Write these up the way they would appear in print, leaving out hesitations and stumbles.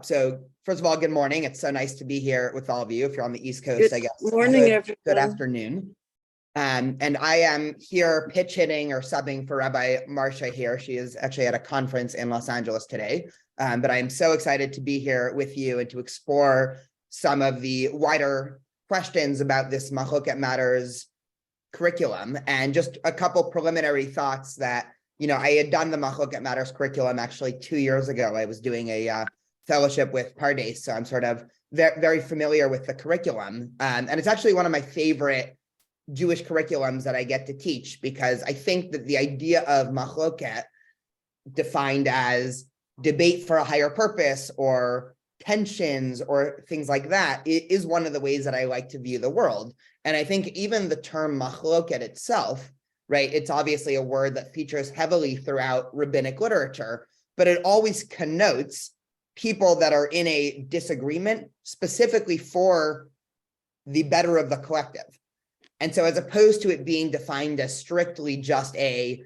up. So first of all, good morning. It's so nice to be here with all of you. If you're on the East Coast, I guess. Good morning, everyone. Good afternoon. And I am here pitch hitting or subbing for Rabbi Marcia here. She is actually at a conference in Los Angeles today. But I am so excited to be here with you and to explore some of the wider questions about this Mahloket Matters curriculum, and just a couple preliminary thoughts that, I had done the Mahloket Matters curriculum actually 2 years ago. I was doing a fellowship with Pardes, so I'm sort of very familiar with the curriculum. And it's actually one of my favorite Jewish curriculums that I get to teach, because I think that the idea of Mahloket, defined as debate for a higher purpose or tensions or things like that, it is one of the ways that I like to view the world. And I think even the term Mahloket itself, right, it's obviously a word that features heavily throughout rabbinic literature, but it always connotes people that are in a disagreement specifically for the better of the collective. And so as opposed to it being defined as strictly just a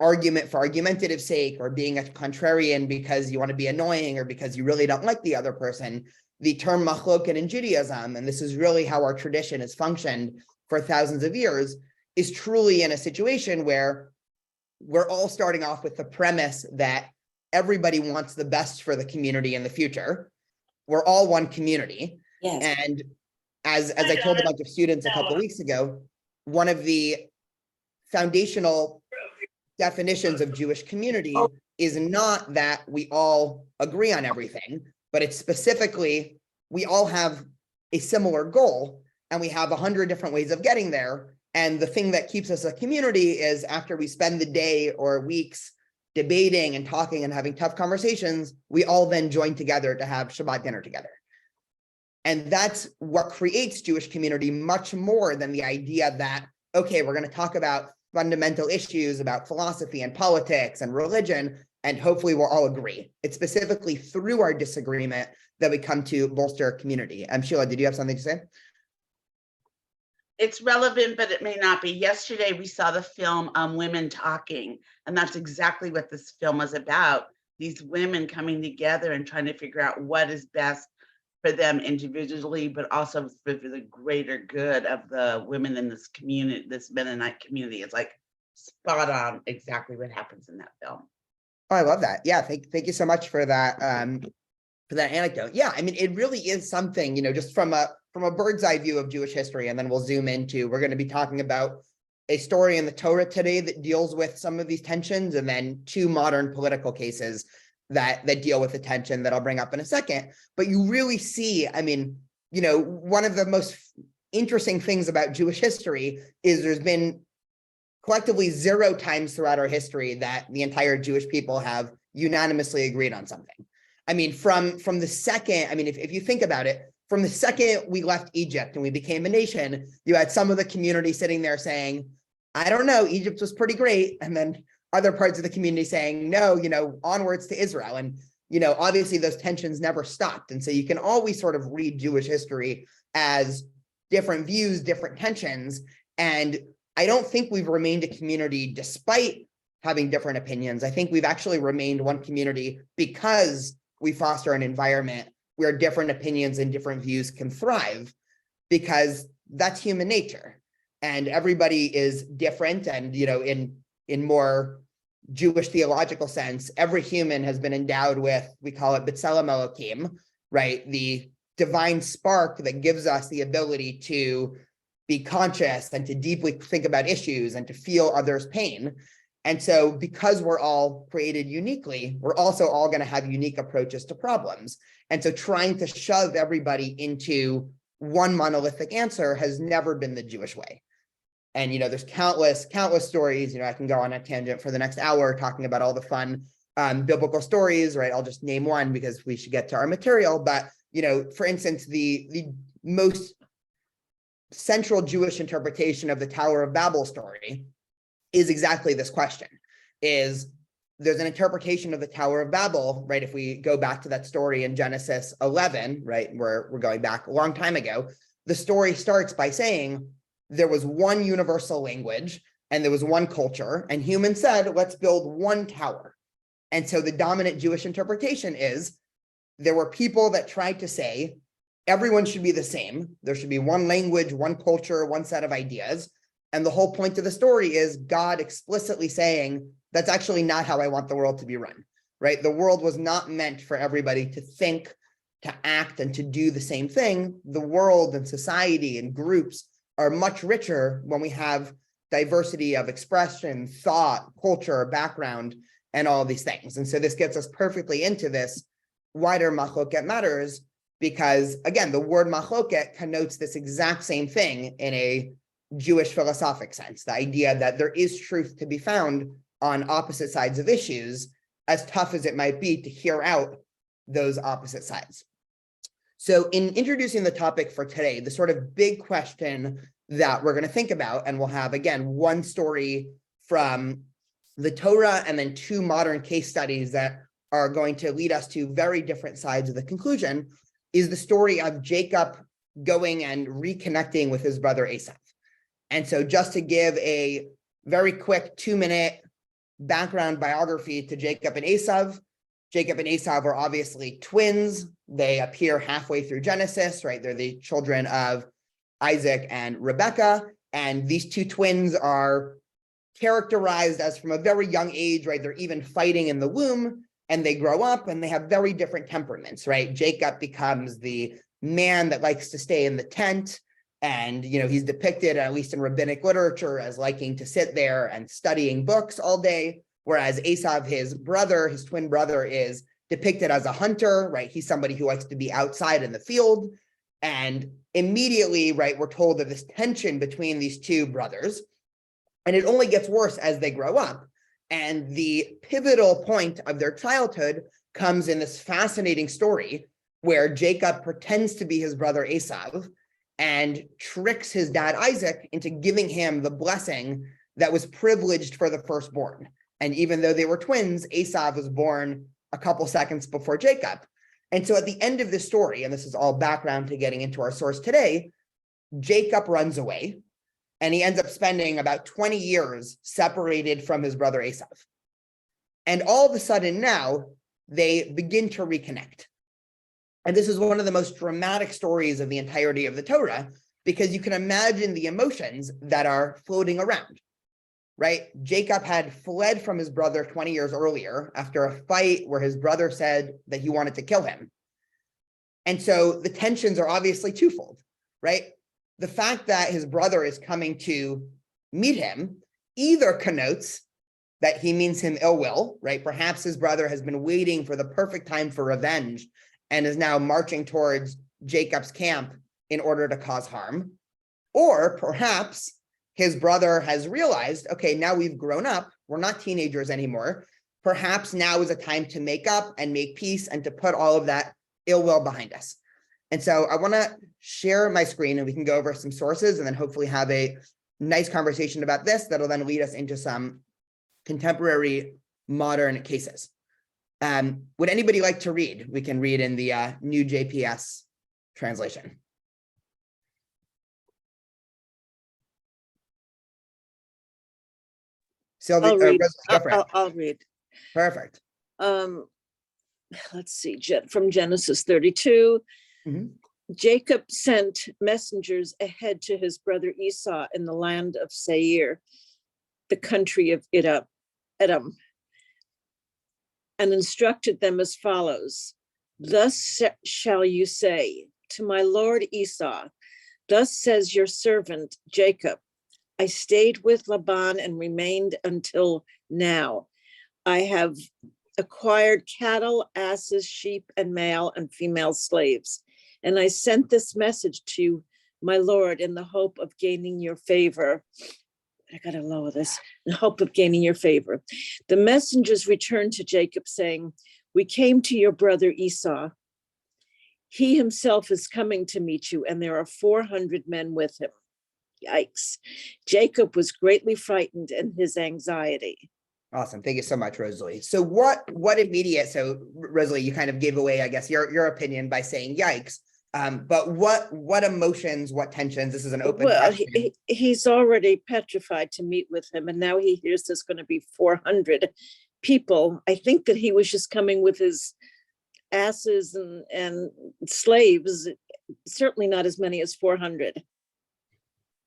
argument for argumentative sake, or being a contrarian because you want to be annoying or because you really don't like the other person, the term Mahloket in Judaism, and this is really how our tradition has functioned for thousands of years, is truly in a situation where we're all starting off with the premise that everybody wants the best for the community in the future. We're all one community. Yes. And as I told a bunch of students a couple of weeks ago, one of the foundational definitions of Jewish community is not that we all agree on everything, but it's specifically, we all have a similar goal and we have 100 different ways of getting there. And the thing that keeps us a community is after we spend the day or weeks debating and talking and having tough conversations, we all then join together to have Shabbat dinner together. And that's what creates Jewish community, much more than the idea that, okay, we're going to talk about fundamental issues about philosophy and politics and religion, and hopefully we'll all agree. It's specifically through our disagreement that we come to bolster community. Sheila, did you have something to say? It's relevant, but it may not be. Yesterday, we saw the film Women Talking, and that's exactly what this film was about. These women coming together and trying to figure out what is best for them individually, but also for the greater good of the women in this community, this Mennonite community. It's like spot on exactly what happens in that film. Oh, I love that. Yeah, thank you so much for that anecdote. Yeah, I mean, it really is something, just from a bird's eye view of Jewish history, and then we'll zoom into, we're going to be talking about a story in the Torah today that deals with some of these tensions, and then two modern political cases that deal with the tension that I'll bring up in a second. But you really see, I mean, one of the most interesting things about Jewish history is there's been collectively 0 times throughout our history that the entire Jewish people have unanimously agreed on something. I mean, from the second, I mean, if you think about it, from the second we left Egypt and we became a nation, you had some of the community sitting there saying, I don't know, Egypt was pretty great. And then other parts of the community saying, no, onwards to Israel. And, obviously those tensions never stopped. And so you can always sort of read Jewish history as different views, different tensions. And I don't think we've remained a community despite having different opinions. I think we've actually remained one community because we foster an environment where different opinions and different views can thrive, because that's human nature. And everybody is different. And, in more Jewish theological sense, every human has been endowed with, we call it B'Tselem Elokim, right? The divine spark that gives us the ability to be conscious and to deeply think about issues and to feel others' pain. And so because we're all created uniquely, we're also all going to have unique approaches to problems. And so trying to shove everybody into one monolithic answer has never been the Jewish way. And, there's countless stories. I can go on a tangent for the next hour talking about all the fun biblical stories, right? I'll just name one because we should get to our material. But, for instance, the most central Jewish interpretation of the Tower of Babel story is exactly this question. There's an interpretation of the Tower of Babel, right? If we go back to that story in Genesis 11, right, where we're going back a long time ago, the story starts by saying, there was one universal language and there was one culture, and humans said, let's build one tower. And so the dominant Jewish interpretation is there were people that tried to say everyone should be the same. There should be one language, one culture, one set of ideas. And the whole point of the story is God explicitly saying, that's actually not how I want the world to be run, right? The world was not meant for everybody to think, to act, and to do the same thing. The world and society and groups are much richer when we have diversity of expression, thought, culture, background, and all of these things. And so this gets us perfectly into this wider Mahloket Matters, because again, the word Mahloket connotes this exact same thing in a Jewish philosophic sense, the idea that there is truth to be found on opposite sides of issues, as tough as it might be to hear out those opposite sides. So in introducing the topic for today, the sort of big question that we're going to think about, and we'll have, again, one story from the Torah and then two modern case studies that are going to lead us to very different sides of the conclusion, is the story of Jacob going and reconnecting with his brother Esau. And so just to give a very quick 2-minute background biography to Jacob and Esau. Jacob and Esau are obviously twins. They appear halfway through Genesis, right? They're the children of Isaac and Rebekah. And these two twins are characterized as from a very young age, right? They're even fighting in the womb, and they grow up and they have very different temperaments, right? Jacob becomes the man that likes to stay in the tent. And, he's depicted, at least in rabbinic literature, as liking to sit there and studying books all day. Whereas Esau, his brother, his twin brother, is depicted as a hunter, right? He's somebody who likes to be outside in the field. And immediately, right, we're told of this tension between these two brothers. And it only gets worse as they grow up. And the pivotal point of their childhood comes in this fascinating story where Jacob pretends to be his brother Esau and tricks his dad Isaac into giving him the blessing that was privileged for the firstborn. And even though they were twins, Esau was born a couple seconds before Jacob. And so at the end of this story, and this is all background to getting into our source today, Jacob runs away and he ends up spending about 20 years separated from his brother Esau. And all of a sudden now they begin to reconnect. And this is one of the most dramatic stories of the entirety of the Torah, because you can imagine the emotions that are floating around, right? Jacob had fled from his brother 20 years earlier after a fight where his brother said that he wanted to kill him. And so the tensions are obviously twofold, right? The fact that his brother is coming to meet him either connotes that he means him ill will, right? Perhaps his brother has been waiting for the perfect time for revenge and is now marching towards Jacob's camp in order to cause harm. Or perhaps his brother has realized, okay, now we've grown up, we're not teenagers anymore. Perhaps now is a time to make up and make peace and to put all of that ill will behind us. And so I want to share my screen and we can go over some sources and then hopefully have a nice conversation about this that'll then lead us into some contemporary modern cases. Would anybody like to read? We can read in the new JPS translation. Sylvia, I'll read. go for it. I'll read. Perfect. Let's see, from Genesis 32. Mhm. Jacob sent messengers ahead to his brother Esau in the land of Seir, the country of Edom, and instructed them as follows. Thus shall you say to my lord Esau, thus says your servant Jacob, I stayed with Laban and remained until now. I have acquired cattle, asses, sheep, and male and female slaves. And I sent this message to my lord in the hope of gaining your favor. I gotta lower this, in hope of gaining your favor. The messengers returned to Jacob saying, we came to your brother Esau. He himself is coming to meet you, and there are 400 men with him. Yikes. Jacob was greatly frightened in his anxiety. Awesome. Thank you so much, Rosalie. So what immediate, so Rosalie, you kind of gave away, I guess, your opinion by saying yikes. But what emotions, what tensions? This is an open question. He's already petrified to meet with him, and now he hears there's going to be 400 people. I think that he was just coming with his asses and slaves, certainly not as many as 400.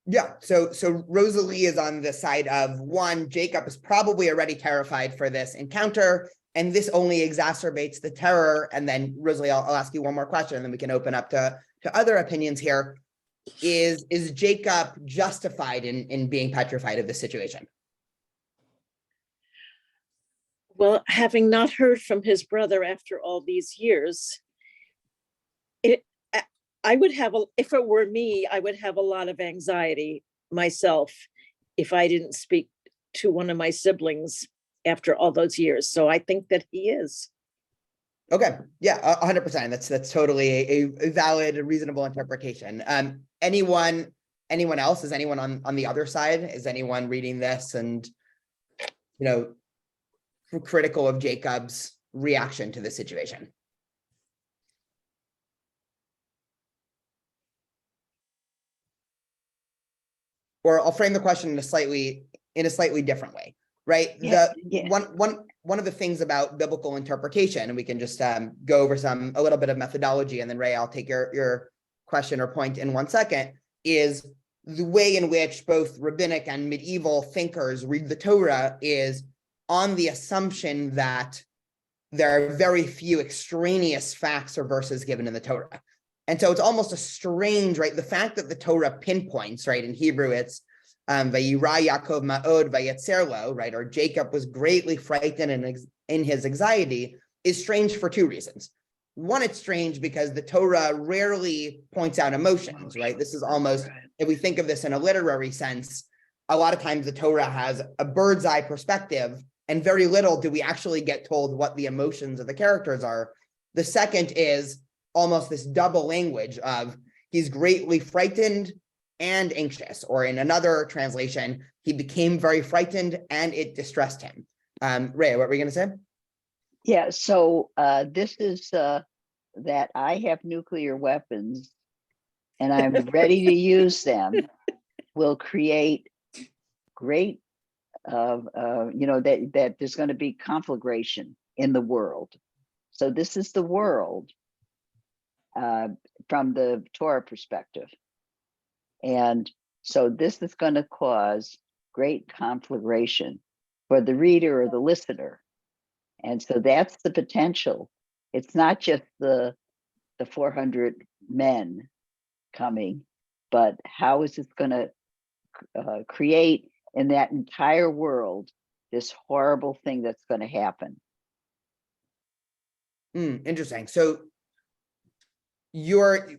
Yeah, so Rosalie is on the side of one, Jacob is probably already terrified for this encounter, and this only exacerbates the terror. And then Rosalie, I'll ask you one more question, and then we can open up to other opinions here. Is Jacob justified in being petrified of this situation? Well, having not heard from his brother after all these years, I would have, if it were me, I would have a lot of anxiety myself if I didn't speak to one of my siblings after all those years. So I think that he is. Okay, yeah, 100%. That's totally a valid, reasonable interpretation. Anyone else? Is anyone on the other side? Is anyone reading this and, critical of Jacob's reaction to the situation? Or I'll frame the question in a slightly different way, right? Yeah. One of the things about biblical interpretation, and we can just go over a little bit of methodology, and then Ray, I'll take your question or point in 1 second, is the way in which both rabbinic and medieval thinkers read the Torah is on the assumption that there are very few extraneous facts or verses given in the Torah. And so it's almost a strange, right? The fact that the Torah pinpoints, right? In Hebrew, it's Vayira Yaakov Ma'od Vayetzer Lo, right? Or Jacob was greatly frightened in his anxiety, is strange for two reasons. One, it's strange because the Torah rarely points out emotions, right? This is almost, if we think of this in a literary sense, a lot of times the Torah has a bird's eye perspective, and very little do we actually get told what the emotions of the characters are. The second is almost this double language of he's greatly frightened and anxious, or in another translation, he became very frightened and it distressed him. Ray, what were you going to say? Yeah, so this is that I have nuclear weapons and I'm ready to use them will create great, that there's going to be conflagration in the world. So this is the world from the Torah perspective. And so this is going to cause great conflagration for the reader or the listener. And so that's the potential. It's not just the 400 men coming, but how is this going to create in that entire world this horrible thing that's going to happen? Interesting. So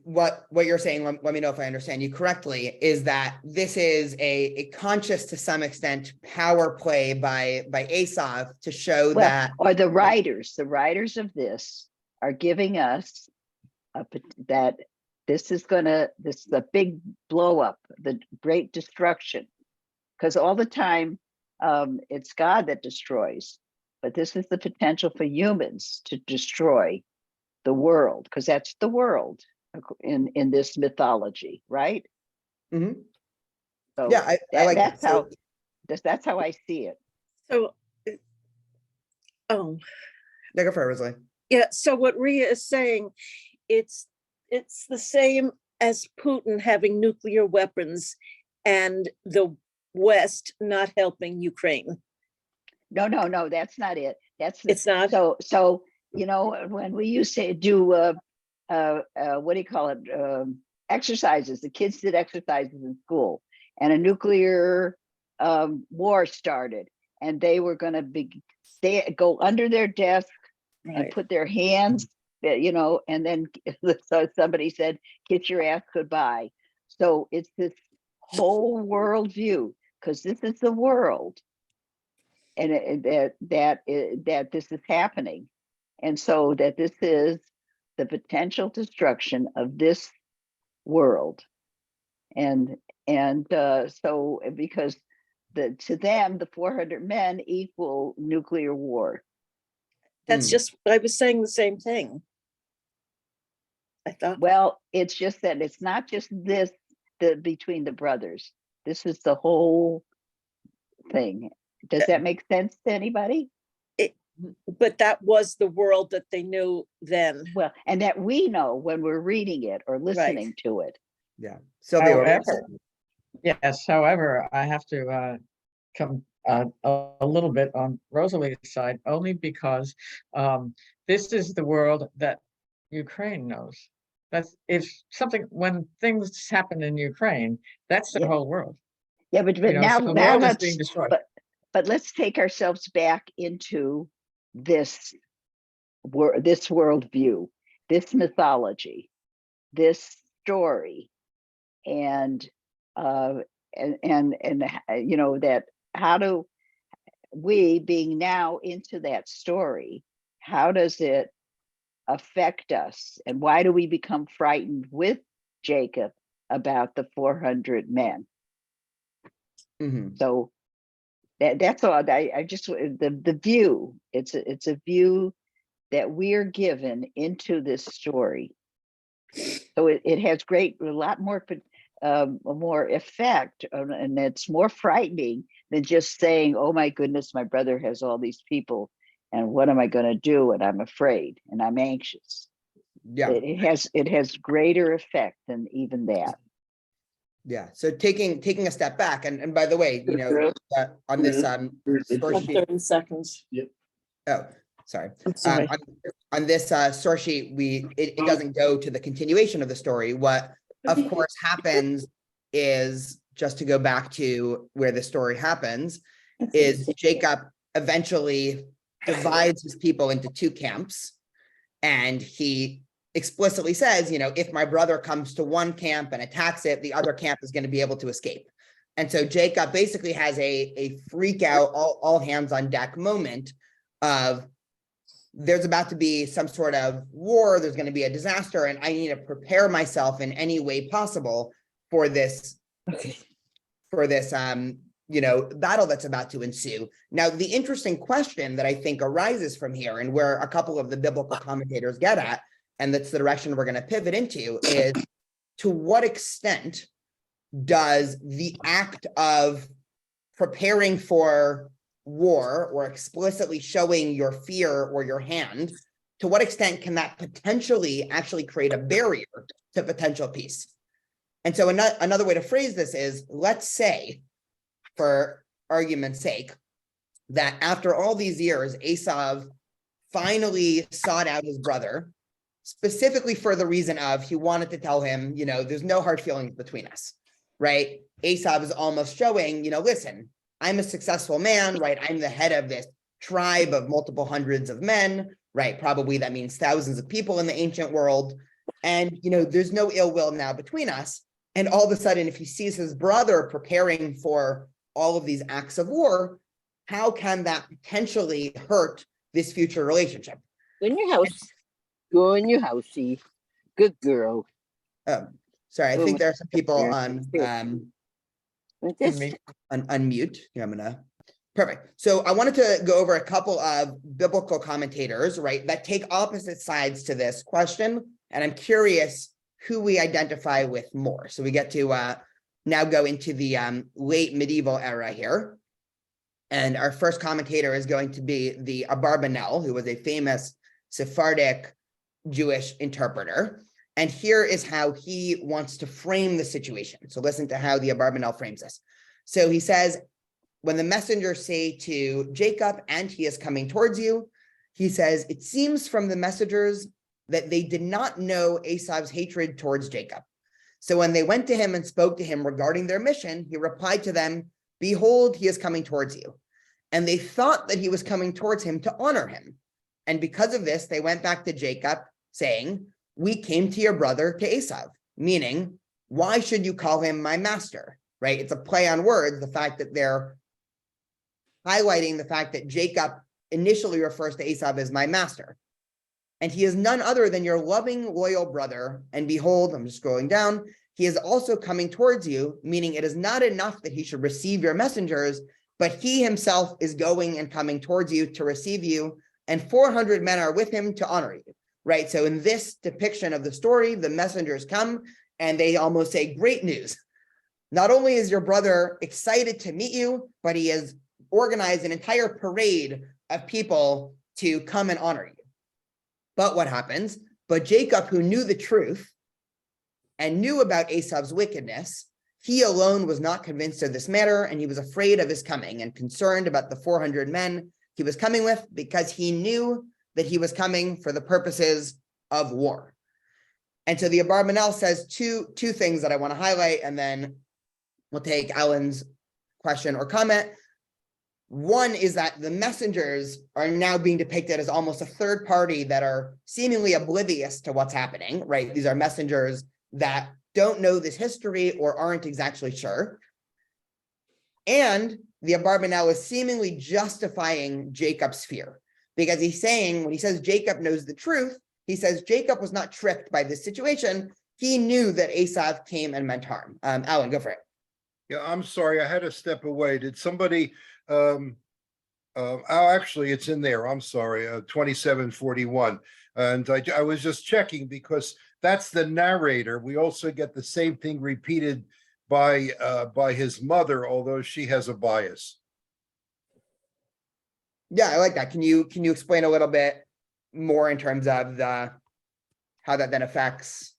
what you're saying, let me know if I understand you correctly, is that this is a conscious, to some extent, power play by Esav to show that, or the writers of this are giving us that this is the big blow up, the great destruction, because all the time it's God that destroys, but this is the potential for humans to destroy the world, because that's the world in this mythology, right? Mm-hmm. So yeah, I like that's that. That's how I see it. So, go for it, Rosalie. yeah. So what Ria is saying, it's the same as Putin having nuclear weapons and the West not helping Ukraine. No, that's not it. It's not. So when we used to do what do you call it, exercises, the kids did exercises in school, and a nuclear war started, and they were going to go under their desk and put their hands, and then so somebody said, "Kiss your ass goodbye." So it's this whole world view, because this is the world, and that this is happening. And so that this is the potential destruction of this world. And so because to them, the 400 men equal nuclear war. That's just, I was saying the same thing. I thought. Well, it's just that it's not just between the brothers. This is the whole thing. Does that make sense to anybody? But that was the world that they knew then. Well, and that we know when we're reading it or listening to it. Yeah. Sylvia, what were you However, yes, however, I have to come a little bit on Rosalie's side, only because this is the world that Ukraine knows. That's if something, when things happen in Ukraine, that's the Yeah. whole world. Yeah, but You know, now, so the now world is let's, being destroyed. but let's take ourselves back into this worldview, this mythology, this story, and you know, that how do we, being now into that story, how does it affect us, and why do we become frightened with Jacob about the 400 men? Mhm. So that's all. I just the view. It's a view that we're given into this story. So it has a lot more effect, and it's more frightening than just saying, "Oh my goodness, my brother has all these people, and what am I going to do?" And I'm afraid, and I'm anxious. Yeah. It has greater effect than even that. Yeah. So taking a step back, and by the way, you know, on this source sheet. 30 seconds. Oh, sorry. I'm sorry. On this source sheet, it doesn't go to the continuation of the story. What of course happens is, just to go back to where the story happens, is Jacob eventually divides his people into two camps, and he explicitly says, you know, if my brother comes to one camp and attacks it, the other camp is going to be able to escape. And so Jacob basically has a freak out, all hands on deck moment of, there's about to be some sort of war, there's going to be a disaster, and I need to prepare myself in any way possible for this, you know, battle that's about to ensue. Now, the interesting question that I think arises from here, and where a couple of the biblical commentators get at, and that's the direction we're going to pivot into, is to what extent does the act of preparing for war or explicitly showing your fear or your hand, to what extent can that potentially actually create a barrier to potential peace? And so another way to phrase this is, let's say, for argument's sake, that after all these years, Esau finally sought out his brother, specifically for the reason of he wanted to tell him, you know, there's no hard feelings between us, right? Esau is almost showing, you know, listen, I'm a successful man, right? I'm the head of this tribe of multiple hundreds of men, right? Probably that means thousands of people in the ancient world. And, you know, there's no ill will now between us. And all of a sudden, if he sees his brother preparing for all of these acts of war, how can that potentially hurt this future relationship? Go in your house. Go in your house, see. Good girl. Sorry, I think there are some people on Like this. unmute. Here, I'm gonna. Perfect. So I wanted to go over a couple of biblical commentators, right, that take opposite sides to this question, and I'm curious who we identify with more. So we get to now go into the late medieval era here, and our first commentator is going to be the Abarbanel, who was a famous Sephardic Jewish interpreter. And here is how he wants to frame the situation. So listen to how the Abarbanel frames this. So he says, when the messengers say to Jacob, and he is coming towards you, he says, it seems from the messengers that they did not know Esau's hatred towards Jacob. So when they went to him and spoke to him regarding their mission, he replied to them, behold, he is coming towards you. And they thought that he was coming towards him to honor him. And because of this, they went back to Jacob saying, we came to your brother, to Esau, meaning, why should you call him my master, right? It's a play on words, the fact that they're highlighting the fact that Jacob initially refers to Esau as my master. And he is none other than your loving, loyal brother. And behold, I'm just scrolling down, he is also coming towards you, meaning it is not enough that he should receive your messengers, but he himself is going and coming towards you to receive you, and 400 men are with him to honor you, right? So in this depiction of the story, the messengers come and they almost say, great news. Not only is your brother excited to meet you, but he has organized an entire parade of people to come and honor you. But what happens? But Jacob, who knew the truth and knew about Esau's wickedness, he alone was not convinced of this matter, and he was afraid of his coming and concerned about the 400 men he was coming with, because he knew that he was coming for the purposes of war. And so the Abarbanel says two things that I want to highlight, and then we'll take Alan's question or comment. One is that the messengers are now being depicted as almost a third party that are seemingly oblivious to what's happening, right? These are messengers that don't know this history or aren't exactly sure. And the Abarbanel is seemingly justifying Jacob's fear, because he's saying, when he says Jacob knows the truth, he says Jacob was not tricked by this situation. He knew that Esau came and meant harm. Alan, go for it. Yeah, I'm sorry, I had to step away. Did somebody, actually, it's in there, I'm sorry, 2741. And I was just checking because that's the narrator. We also get the same thing repeated by his mother, although she has a bias. Yeah, I like that. Can you explain a little bit more in terms of how that then affects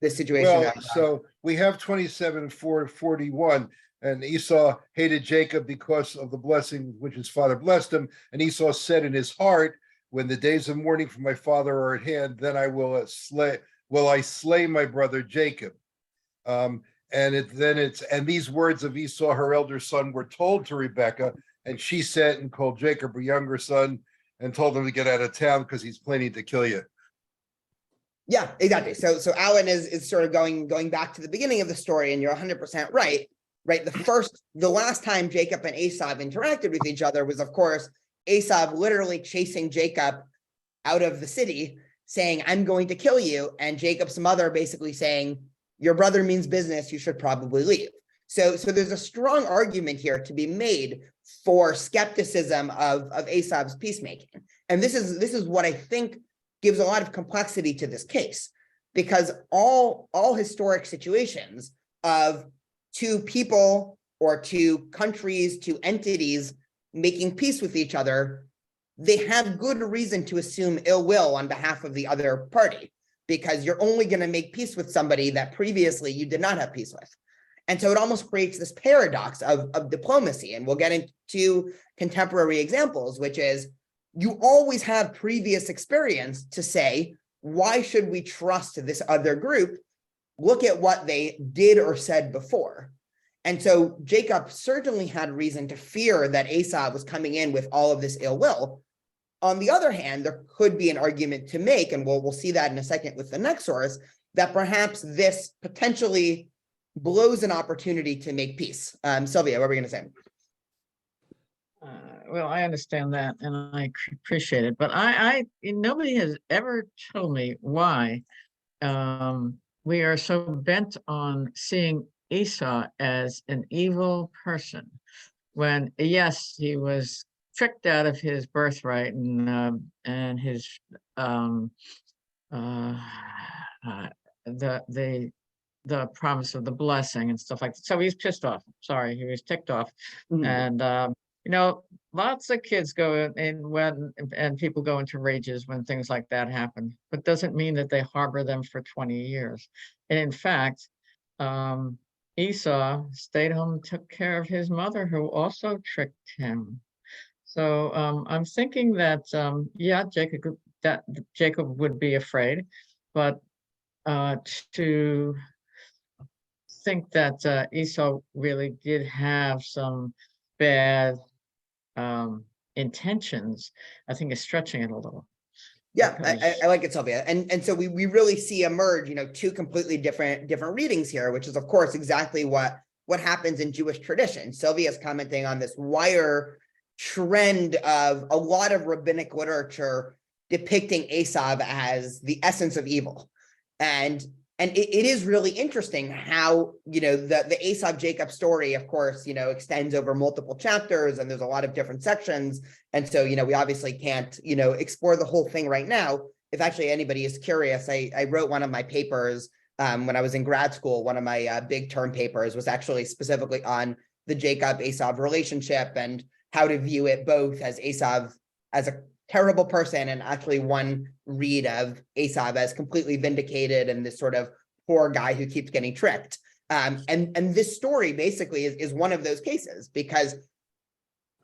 this situation? Well, so we have 27:41, and Esau hated Jacob because of the blessing which his father blessed him. And Esau said in his heart, when the days of mourning for my father are at hand, then I will slay my brother Jacob. And these words of Esau, her elder son, were told to Rebekah, and she sent and called Jacob, her younger son, and told him to get out of town because he's planning to kill you. Yeah, exactly. So Alan is sort of going back to the beginning of the story, and you're 100% right. Right. The last time Jacob and Esau interacted with each other was, of course, Esau literally chasing Jacob out of the city, saying, "I'm going to kill you," and Jacob's mother basically saying, "Your brother means business. You should probably leave." So there's a strong argument here to be made for skepticism of Esau's peacemaking, and this is what I think gives a lot of complexity to this case, because all historic situations of two people or two countries, two entities making peace with each other, they have good reason to assume ill will on behalf of the other party, because you're only going to make peace with somebody that previously you did not have peace with. And so it almost creates this paradox of diplomacy. And we'll get into contemporary examples, which is you always have previous experience to say, why should we trust this other group? Look at what they did or said before. And so Jacob certainly had reason to fear that Esau was coming in with all of this ill will. On the other hand, there could be an argument to make, and we'll see that in a second with the next source, that perhaps this potentially blows an opportunity to make peace. Sylvia, what were we going to say? Well, I understand that, and I appreciate it, but nobody has ever told me why we are so bent on seeing Esau as an evil person, when yes, he was tricked out of his birthright and his the promise of the blessing and stuff like that. So he's pissed off. Sorry, he was ticked off. Mm-hmm. And lots of kids go and people go into rages when things like that happen, but doesn't mean that they harbor them for 20 years. And in fact, Esau stayed home and took care of his mother, who also tricked him. So I'm thinking that Jacob would be afraid, but to think that Esau really did have some bad intentions, I think is stretching it a little. Yeah, I like it, Sylvia. And so we really see emerge, two completely different readings here, which is, of course, exactly what happens in Jewish tradition. Sylvia's commenting on this wider trend of a lot of rabbinic literature depicting Esau as the essence of evil. And it is really interesting how, the Esau Jacob story, of course, extends over multiple chapters, and there's a lot of different sections. And so, we obviously can't, explore the whole thing right now. If actually anybody is curious, I wrote one of my papers when I was in grad school. One of my big term papers was actually specifically on the Jacob-Esau relationship and how to view it both as Esau as a terrible person, and actually one read of Esav as completely vindicated and this sort of poor guy who keeps getting tricked. And this story basically is one of those cases, because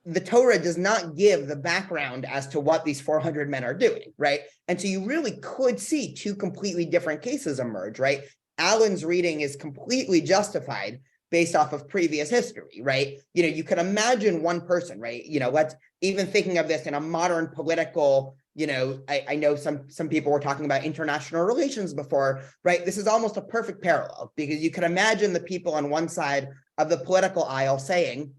the Torah does not give the background as to what these 400 men are doing, right? And so you really could see two completely different cases emerge, right? Alan's reading is completely justified based off of previous history, right? You know, you could imagine one person, right? You know, let's even thinking of this in a modern political, you know, I know some people were talking about international relations before, right? This is almost a perfect parallel, because you could imagine the people on one side of the political aisle saying,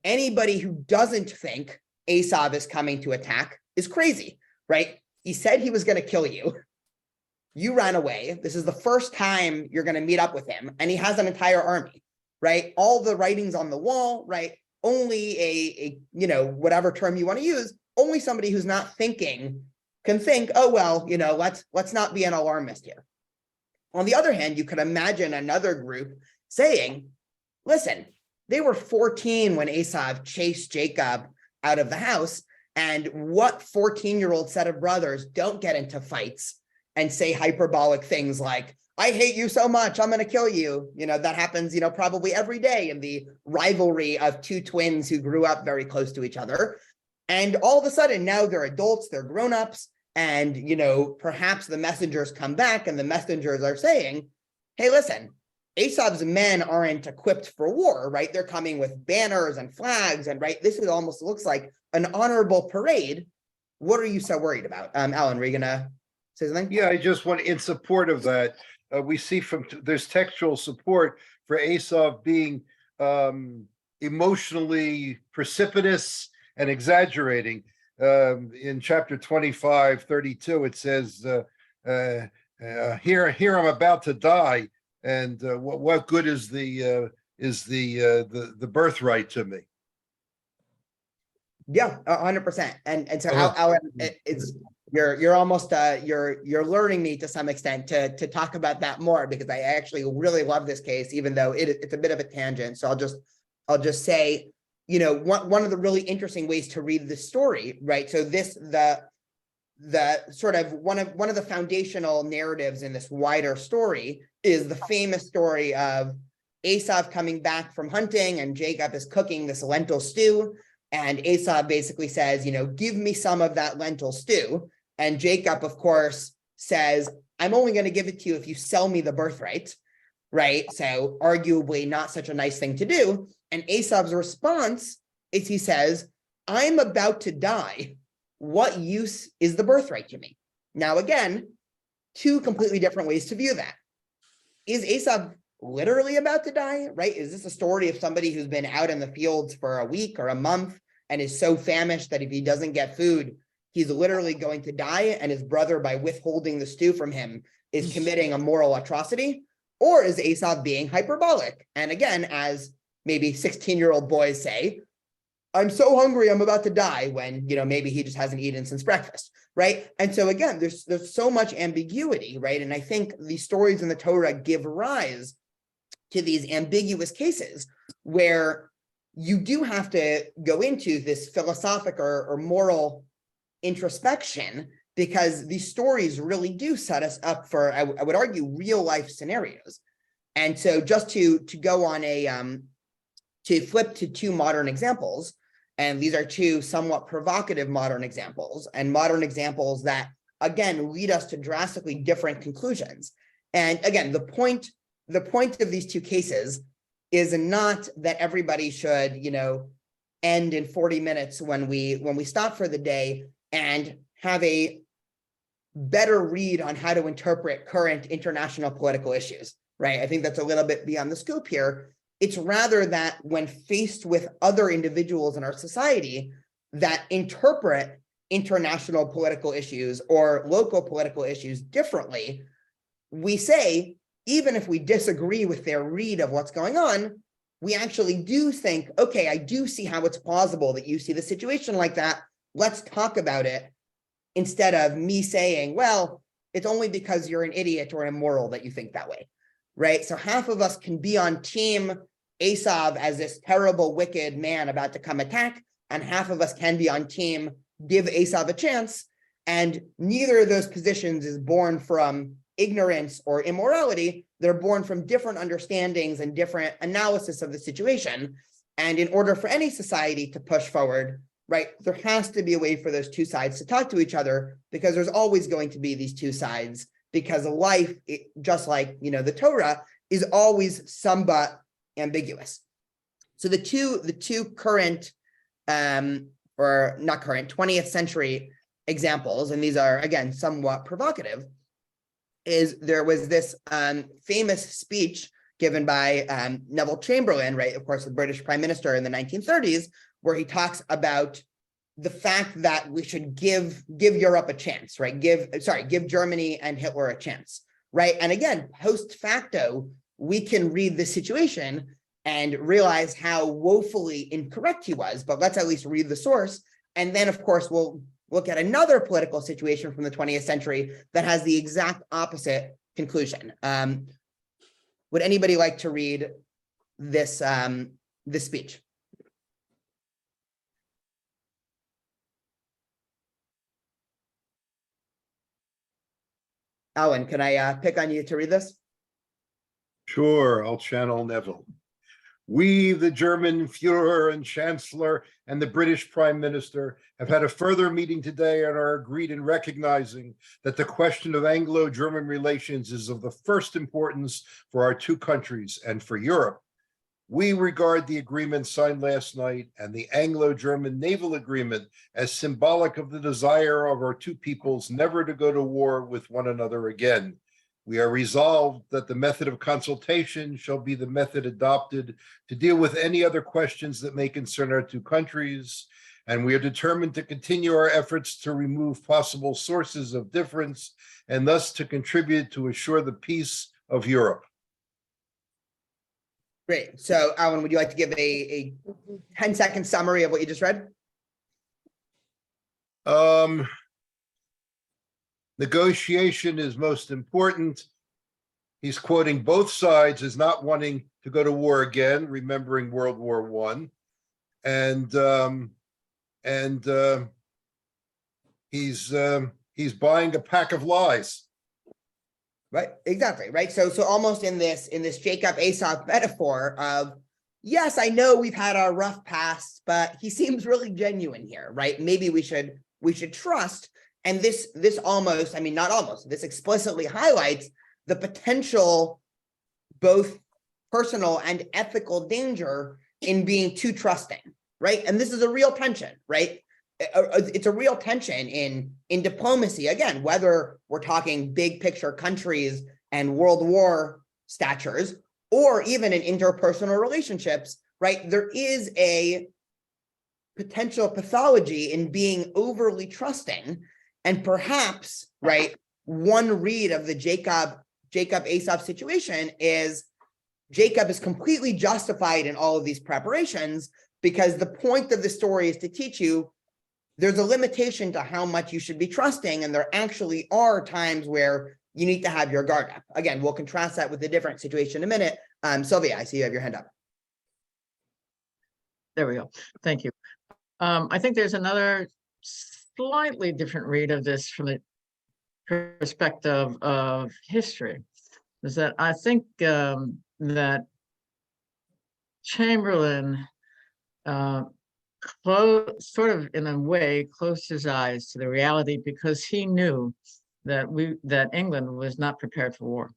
anybody who doesn't think Esav is coming to attack is crazy, right? He said he was going to kill you. You ran away. This is the first time you're going to meet up with him, and he has an entire army, right? All the writings on the wall, right? Only a you know, whatever term you want to use, only somebody who's not thinking can think, oh, well, you know, let's not be an alarmist here. On the other hand, you could imagine another group saying, listen, they were 14 when Esav chased Jacob out of the house, and what 14-year-old set of brothers don't get into fights and say hyperbolic things like, I hate you so much, I'm going to kill you. You know, that happens, you know, probably every day in the rivalry of two twins who grew up very close to each other. And all of a sudden, now they're adults, they're grown-ups, and, you know, perhaps the messengers come back and the messengers are saying, hey, listen, Esav's men aren't equipped for war, right? They're coming with banners and flags, and right, this is almost looks like an honorable parade. What are you so worried about? Alan, were you gonna say something? Yeah, I just want, in support of that, we see there's textual support for Esav being emotionally precipitous and exaggerating. In chapter 25:32, it says, here I'm about to die, and what good is the birthright to me? Yeah, 100%. And so Alan, it's you're almost you're luring me to some extent to talk about that more, because I actually really love this case, even though it's a bit of a tangent. So I'll just say, you know, one of the really interesting ways to read this story, right? So the sort of one of the foundational narratives in this wider story is the famous story of Esav coming back from hunting, and Jacob is cooking this lentil stew. And Esav basically says, you know, give me some of that lentil stew. And Jacob, of course, says, I'm only going to give it to you if you sell me the birthright, right? So arguably not such a nice thing to do. And Esav's response is, he says, I'm about to die. What use is the birthright to me? Now, again, two completely different ways to view that. Is Esav literally about to die, right? Is this a story of somebody who's been out in the fields for a week or a month and is so famished that if he doesn't get food, he's literally going to die, and his brother, by withholding the stew from him, is committing a moral atrocity? Or is Esav being hyperbolic? And again, as maybe 16-year-old boys say, I'm so hungry, I'm about to die, when, you know, maybe he just hasn't eaten since breakfast, right? And so again, there's so much ambiguity, right? And I think these stories in the Torah give rise to these ambiguous cases where you do have to go into this philosophic or moral introspection, because these stories really do set us up for, I would argue, real life scenarios. And so just to go on to flip to two modern examples, and these are two somewhat provocative modern examples, and modern examples that, again, lead us to drastically different conclusions. And again, the point of these two cases is not that everybody should, you know, end in 40 minutes when we stop for the day and have a better read on how to interpret current international political issues, right? I think that's a little bit beyond the scope here. It's rather that when faced with other individuals in our society that interpret international political issues or local political issues differently, we say, even if we disagree with their read of what's going on, we actually do think, okay, I do see how it's plausible that you see the situation like that. Let's talk about it, instead of me saying, well, it's only because you're an idiot or immoral that you think that way, right? So half of us can be on team Esav as this terrible, wicked man about to come attack, and half of us can be on team give Esav a chance. And neither of those positions is born from ignorance or immorality. They're born from different understandings and different analysis of the situation. And in order for any society to push forward, right, there has to be a way for those two sides to talk to each other, because there's always going to be these two sides, because life, just like, the Torah, is always somewhat ambiguous. So the two current, or not current, 20th century examples, and these are, again, somewhat provocative, is there was this famous speech given by Neville Chamberlain, right, of course, the British Prime Minister in the 1930s, where he talks about the fact that we should give Europe a chance, right? Give Germany and Hitler a chance, right? And again, post facto, we can read the situation and realize how woefully incorrect he was, but let's at least read the source. And then, of course, we'll look at another political situation from the 20th century that has the exact opposite conclusion. Would anybody like to read this speech? Alan, can I pick on you to read this? Sure, I'll channel Neville. We, the German Führer and Chancellor and the British Prime Minister, have had a further meeting today and are agreed in recognizing that the question of Anglo-German relations is of the first importance for our two countries and for Europe. We regard the agreement signed last night and the Anglo-German naval agreement as symbolic of the desire of our two peoples never to go to war with one another again. We are resolved that the method of consultation shall be the method adopted to deal with any other questions that may concern our two countries, and we are determined to continue our efforts to remove possible sources of difference and thus to contribute to assure the peace of Europe. Great. So, Alan, would you like to give a 10-second summary of what you just read? Negotiation is most important. He's quoting both sides as not wanting to go to war again, remembering World War I. And he's buying a pack of lies. Right, exactly, right. So almost in this Jacob Esav metaphor of, yes, I know we've had our rough past, but he seems really genuine here, right? Maybe we should trust. And this almost, I mean, not almost, this explicitly highlights the potential, both personal and ethical danger in being too trusting, right? And this is a real tension, right? It's a real tension in diplomacy, again, whether we're talking big picture countries and World War statures, or even in interpersonal relationships, right? There is a potential pathology in being overly trusting. And perhaps, right, one read of the Jacob Esav situation is Jacob is completely justified in all of these preparations, because the point of the story is to teach you there's a limitation to how much you should be trusting, and there actually are times where you need to have your guard up. Again, we'll contrast that with a different situation in a minute. Sylvia, I see you have your hand up. There we go. Thank you. I think there's another slightly different read of this from the perspective of history, is that I think that Chamberlain sort of in a way closed his eyes to the reality, because he knew that England was not prepared for war.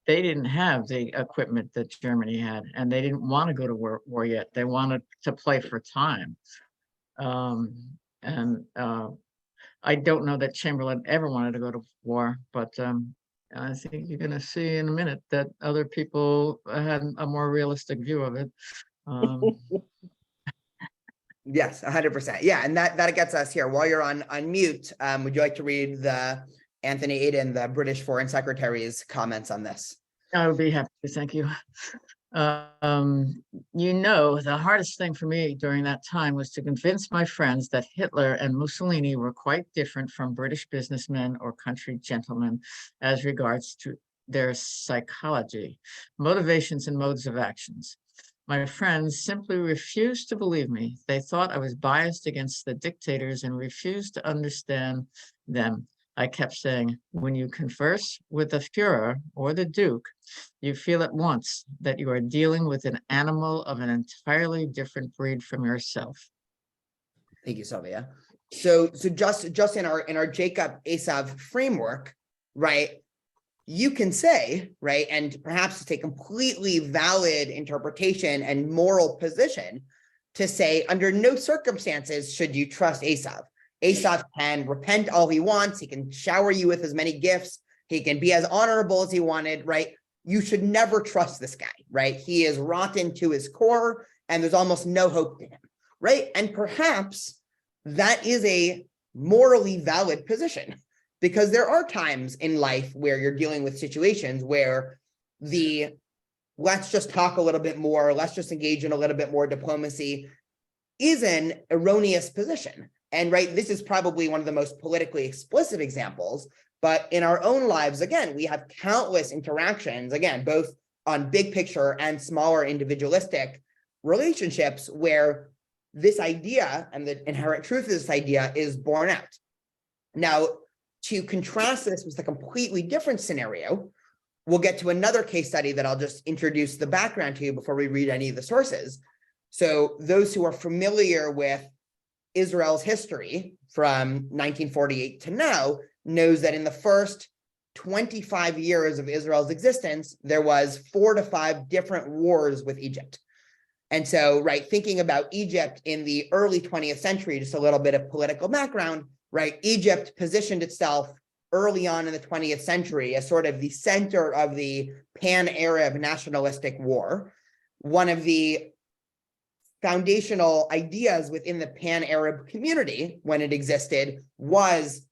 They didn't have the equipment that Germany had, and they didn't want to go to war yet. They wanted to play for time. I don't know that Chamberlain ever wanted to go to war, but I think you're going to see in a minute that other people had a more realistic view of it. Yes, 100%. Yeah, and that gets us here. While you're on mute, would you like to read the Anthony Eden, the British Foreign Secretary's comments on this? I would be happy to, thank you. The hardest thing for me during that time was to convince my friends that Hitler and Mussolini were quite different from British businessmen or country gentlemen as regards to their psychology, motivations, and modes of actions. My friends simply refused to believe me. They thought I was biased against the dictators and refused to understand them. I kept saying, when you converse with the Führer or the Duke, you feel at once that you are dealing with an animal of an entirely different breed from yourself. Thank you, Sylvia. So just in our Jacob Esav framework, right? You can say, right, and perhaps it's a completely valid interpretation and moral position to say, under no circumstances should you trust Esav. Esav can repent all he wants. He can shower you with as many gifts. He can be as honorable as he wanted, right? You should never trust this guy, right? He is rotten to his core, and there's almost no hope to him, right? And perhaps that is a morally valid position, because there are times in life where you're dealing with situations where let's just talk a little bit more, let's just engage in a little bit more diplomacy is an erroneous position. And right, this is probably one of the most politically explicit examples, but in our own lives, again, we have countless interactions, again, both on big picture and smaller individualistic relationships where this idea and the inherent truth of this idea is borne out. Now, to contrast this with a completely different scenario, we'll get to another case study that I'll just introduce the background to you before we read any of the sources. So those who are familiar with Israel's history from 1948 to now knows that in the first 25 years of Israel's existence, there was 4 to 5 different wars with Egypt. And so, right, thinking about Egypt in the early 20th century, just a little bit of political background, right? Egypt positioned itself early on in the 20th century as sort of the center of the pan-Arab nationalistic war. One of the foundational ideas within the pan-Arab community when it existed was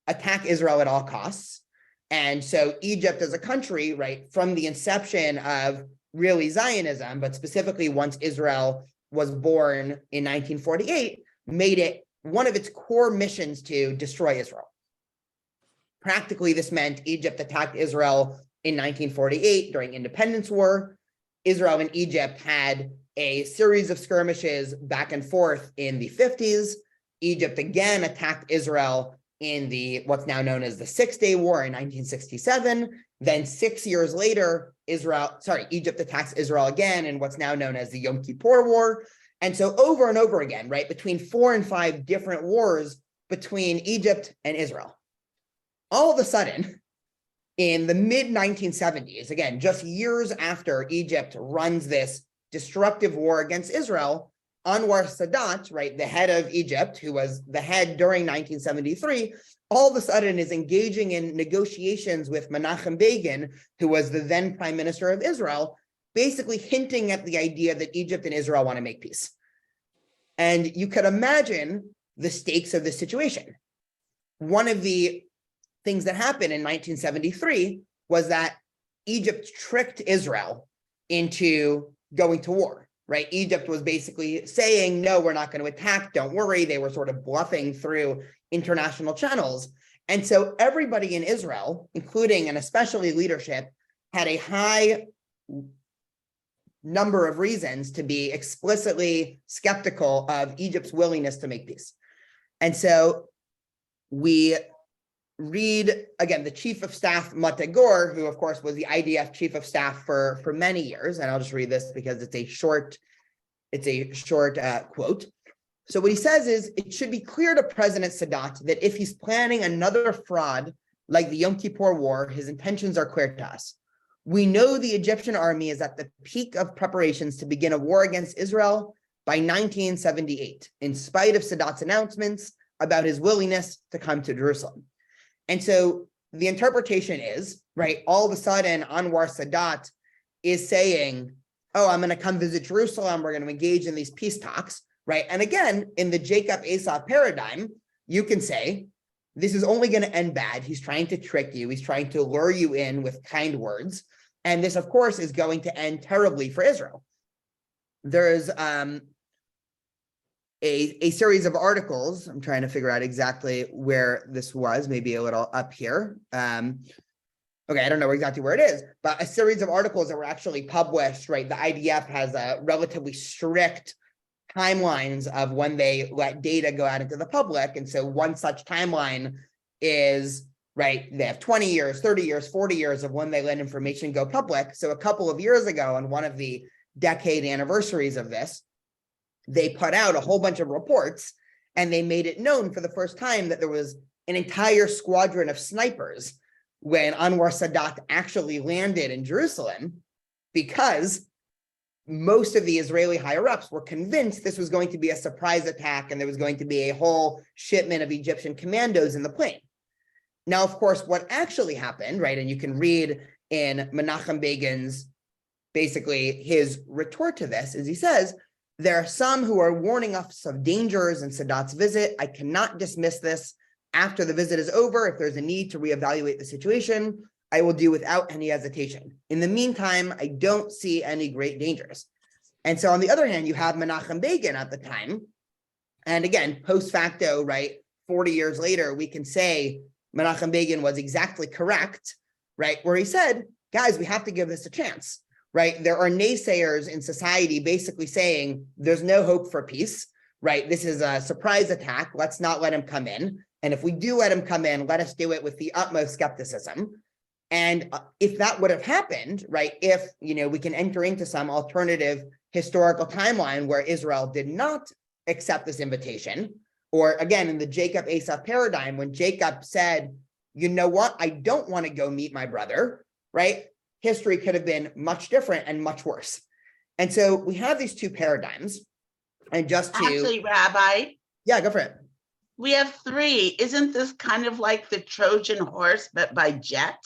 attack Israel at all costs. And so Egypt as a country, right, from the inception of really Zionism, but specifically once Israel was born in 1948, made it one of its core missions to destroy Israel. Practically, this meant Egypt attacked Israel in 1948 during Independence War. Israel and Egypt had a series of skirmishes back and forth in the 50s. Egypt again attacked Israel in what's now known as the Six-Day War in 1967. Then 6 years later, Egypt attacks Israel again in what's now known as the Yom Kippur War. And so over and over again, right, between 4 and 5 different wars between Egypt and Israel. All of a sudden, in the mid-1970s, again, just years after Egypt runs this destructive war against Israel, Anwar Sadat, right, the head of Egypt, who was the head during 1973, all of a sudden is engaging in negotiations with Menachem Begin, who was the then prime minister of Israel, basically hinting at the idea that Egypt and Israel want to make peace. And you could imagine the stakes of this situation. One of the things that happened in 1973 was that Egypt tricked Israel into going to war, right? Egypt was basically saying, no, we're not going to attack, don't worry. They were sort of bluffing through international channels. And so everybody in Israel, including and especially leadership, had a high number of reasons to be explicitly skeptical of Egypt's willingness to make peace. And so we read, again, the chief of staff, Mate Gur, who of course was the IDF chief of staff for many years. And I'll just read this because it's a short quote. So what he says is, it should be clear to President Sadat that if he's planning another fraud like the Yom Kippur War, his intentions are clear to us. We know the Egyptian army is at the peak of preparations to begin a war against Israel by 1978, in spite of Sadat's announcements about his willingness to come to Jerusalem. And so the interpretation is, right, all of a sudden Anwar Sadat is saying, oh, I'm going to come visit Jerusalem, we're going to engage in these peace talks, right? And again, in the Jacob Esav paradigm, you can say, this is only going to end bad. He's trying to trick you. He's trying to lure you in with kind words. And this, of course, is going to end terribly for Israel. There's a series of articles. I'm trying to figure out exactly where this was, maybe a little up here. Okay, I don't know exactly where it is, but a series of articles that were actually published, right? The IDF has a relatively strict timelines of when they let data go out into the public. And so one such timeline is, right, they have 20 years, 30 years, 40 years of when they let information go public. So a couple of years ago, on one of the decade anniversaries of this, they put out a whole bunch of reports and they made it known for the first time that there was an entire squadron of snipers when Anwar Sadat actually landed in Jerusalem, because most of the Israeli higher-ups were convinced this was going to be a surprise attack and there was going to be a whole shipment of Egyptian commandos in the plane. Now, of course, what actually happened, right, and you can read in Menachem Begin's, basically his retort to this, is he says, there are some who are warning us of dangers in Sadat's visit. I cannot dismiss this. After the visit is over, if there's a need to reevaluate the situation, I will do without any hesitation. In the meantime, I don't see any great dangers. And so on the other hand, you have Menachem Begin at the time. And again, post facto, right, 40 years later, we can say Menachem Begin was exactly correct, right? Where he said, guys, we have to give this a chance, right? There are naysayers in society basically saying there's no hope for peace, right? This is a surprise attack. Let's not let him come in. And if we do let him come in, let us do it with the utmost skepticism. And if that would have happened, right, if, you know, we can enter into some alternative historical timeline where Israel did not accept this invitation, or again, in the Jacob Asaph paradigm, when Jacob said, you know what, I don't want to go meet my brother, right? History could have been much different and much worse. And so we have these two paradigms. And just to— Actually, Rabbi, Yeah, go for it. we have three. Isn't this kind of like the Trojan horse, but by jet?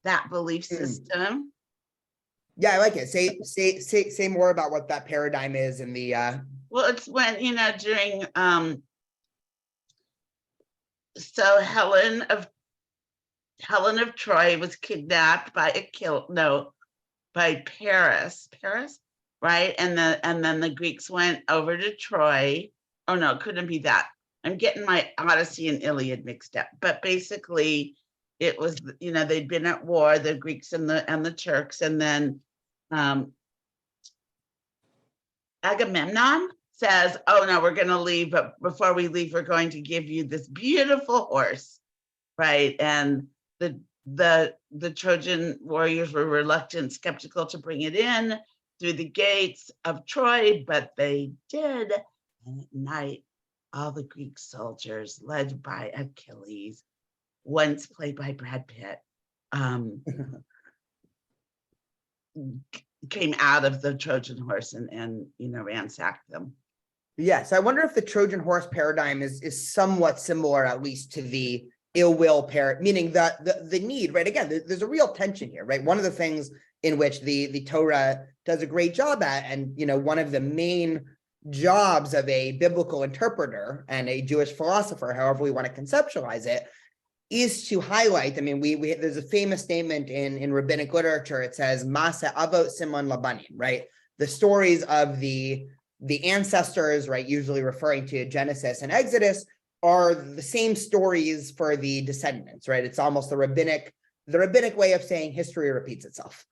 That belief system? Yeah, I like it. Say more about what that paradigm is in the Well, it's when, you know, during so Helen of Troy was kidnapped by by Paris, right? And then the Greeks went over to Troy. Oh no, it couldn't be that. I'm getting my Odyssey and Iliad mixed up. But basically, it was, you know, they'd been at war, the Greeks and the Turks, and then Agamemnon says, oh no, we're going to leave, but before we leave, we're going to give you this beautiful horse, right? And the Trojan warriors were reluctant, skeptical to bring it in through the gates of Troy, but they did. And at night, all the Greek soldiers, led by Achilles, once played by Brad Pitt, came out of the Trojan horse and you know, ransacked them. Yes, I wonder if the Trojan horse paradigm is somewhat similar, at least, to the ill will meaning the need, right? Again, there's a real tension here, right? One of the things in which the Torah does a great job at, and you know, one of the main jobs of a biblical interpreter and a Jewish philosopher, however we want to conceptualize it, is to highlight. I mean, we there's a famous statement in rabbinic literature. It says Masa Avot Simon Labanim, right? The stories of the ancestors, right, usually referring to Genesis and Exodus, are the same stories for the descendants, right? It's almost the rabbinic way of saying history repeats itself,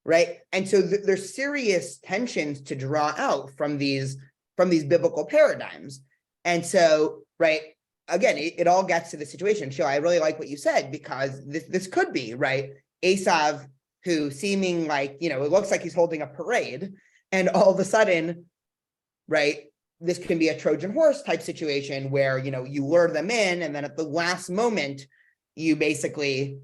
right? And so there's serious tensions to draw out from these biblical paradigms. And so, right, again, it all gets to the situation. Sheila, I really like what you said, because this could be, right, Esav, who seeming like, you know, it looks like he's holding a parade, and all of a sudden, right, this can be a Trojan horse type situation where, you know, you lure them in, and then at the last moment, you basically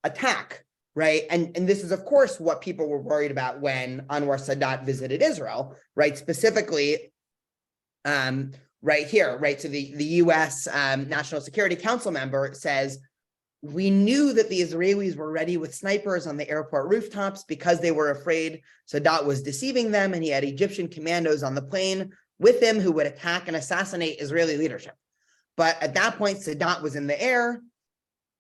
attack, right? And this is, of course, what people were worried about when Anwar Sadat visited Israel, right? Specifically, right here, right? So the US National Security Council member says, we knew that the Israelis were ready with snipers on the airport rooftops because they were afraid Sadat was deceiving them, and he had Egyptian commandos on the plane with him who would attack and assassinate Israeli leadership. But at that point, Sadat was in the air.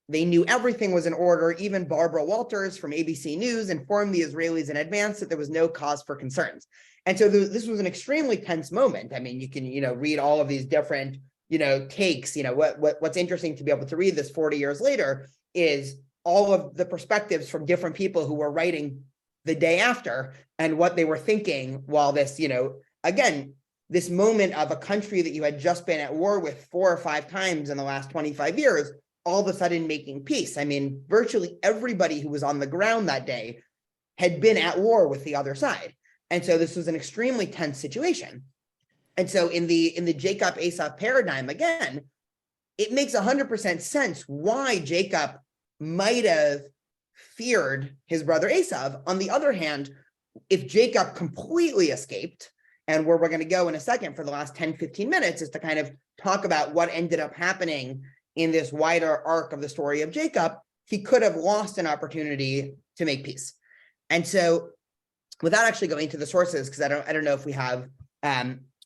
They knew everything was in order. Even Barbara Walters from ABC News informed the Israelis in advance that there was no cause for concerns. And so this was an extremely tense moment. I mean, you can, you know, read all of these different, you know, takes. You know, what's interesting to be able to read this 40 years later is all of the perspectives from different people who were writing the day after and what they were thinking while this, again, this moment of a country that you had just been at war with 4 or 5 times in the last 25 years, all of a sudden making peace. I mean, virtually everybody who was on the ground that day had been at war with the other side. And so this was an extremely tense situation. And so in the Jacob Esau paradigm, again, it makes 100% sense why Jacob might have feared his brother Esau. On the other hand, if Jacob completely escaped, and where we're going to go in a second for the last 10, 15 minutes is to kind of talk about what ended up happening in this wider arc of the story of Jacob, he could have lost an opportunity to make peace. And so without actually going into the sources, because I don't know if we have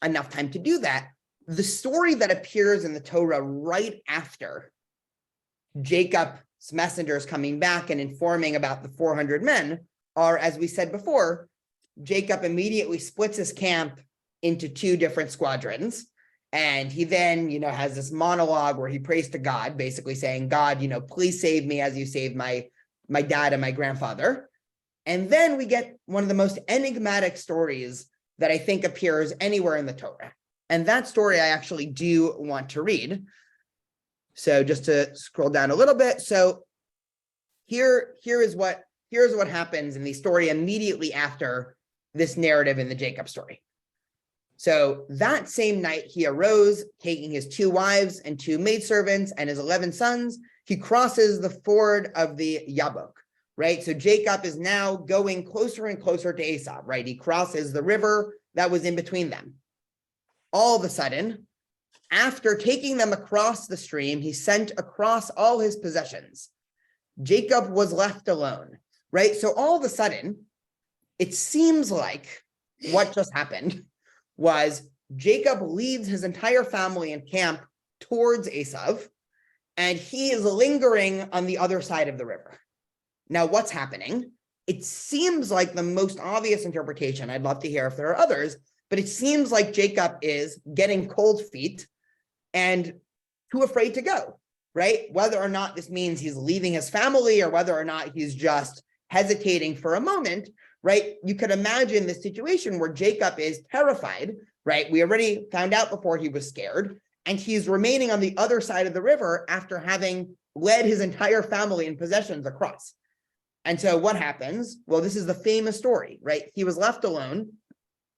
enough time to do that, the story that appears in the Torah right after Jacob's messengers coming back and informing about the 400 men are, as we said before, Jacob immediately splits his camp into 2 different squadrons. And he then, has this monologue where he prays to God, basically saying, God, please save me as you saved my dad and my grandfather. And then we get one of the most enigmatic stories that I think appears anywhere in the Torah. And that story I actually do want to read. So just to scroll down a little bit. So here's what happens in the story immediately after this narrative in the Jacob story. So that same night he arose, taking his 2 wives and 2 maidservants and his 11 sons, he crosses the ford of the Yabok, right? So Jacob is now going closer and closer to Esau, right? He crosses the river that was in between them. All of a sudden, after taking them across the stream, he sent across all his possessions. Jacob was left alone, right? So all of a sudden, it seems like what just happened was Jacob leads his entire family and camp towards Esau, and he is lingering on the other side of the river. Now, what's happening? It seems like the most obvious interpretation, I'd love to hear if there are others, but it seems like Jacob is getting cold feet and too afraid to go, right? Whether or not this means he's leaving his family or whether or not he's just hesitating for a moment, right? You could imagine the situation where Jacob is terrified, right? We already found out before he was scared, and he's remaining on the other side of the river after having led his entire family and possessions across. And so what happens? Well, this is the famous story, right? He was left alone,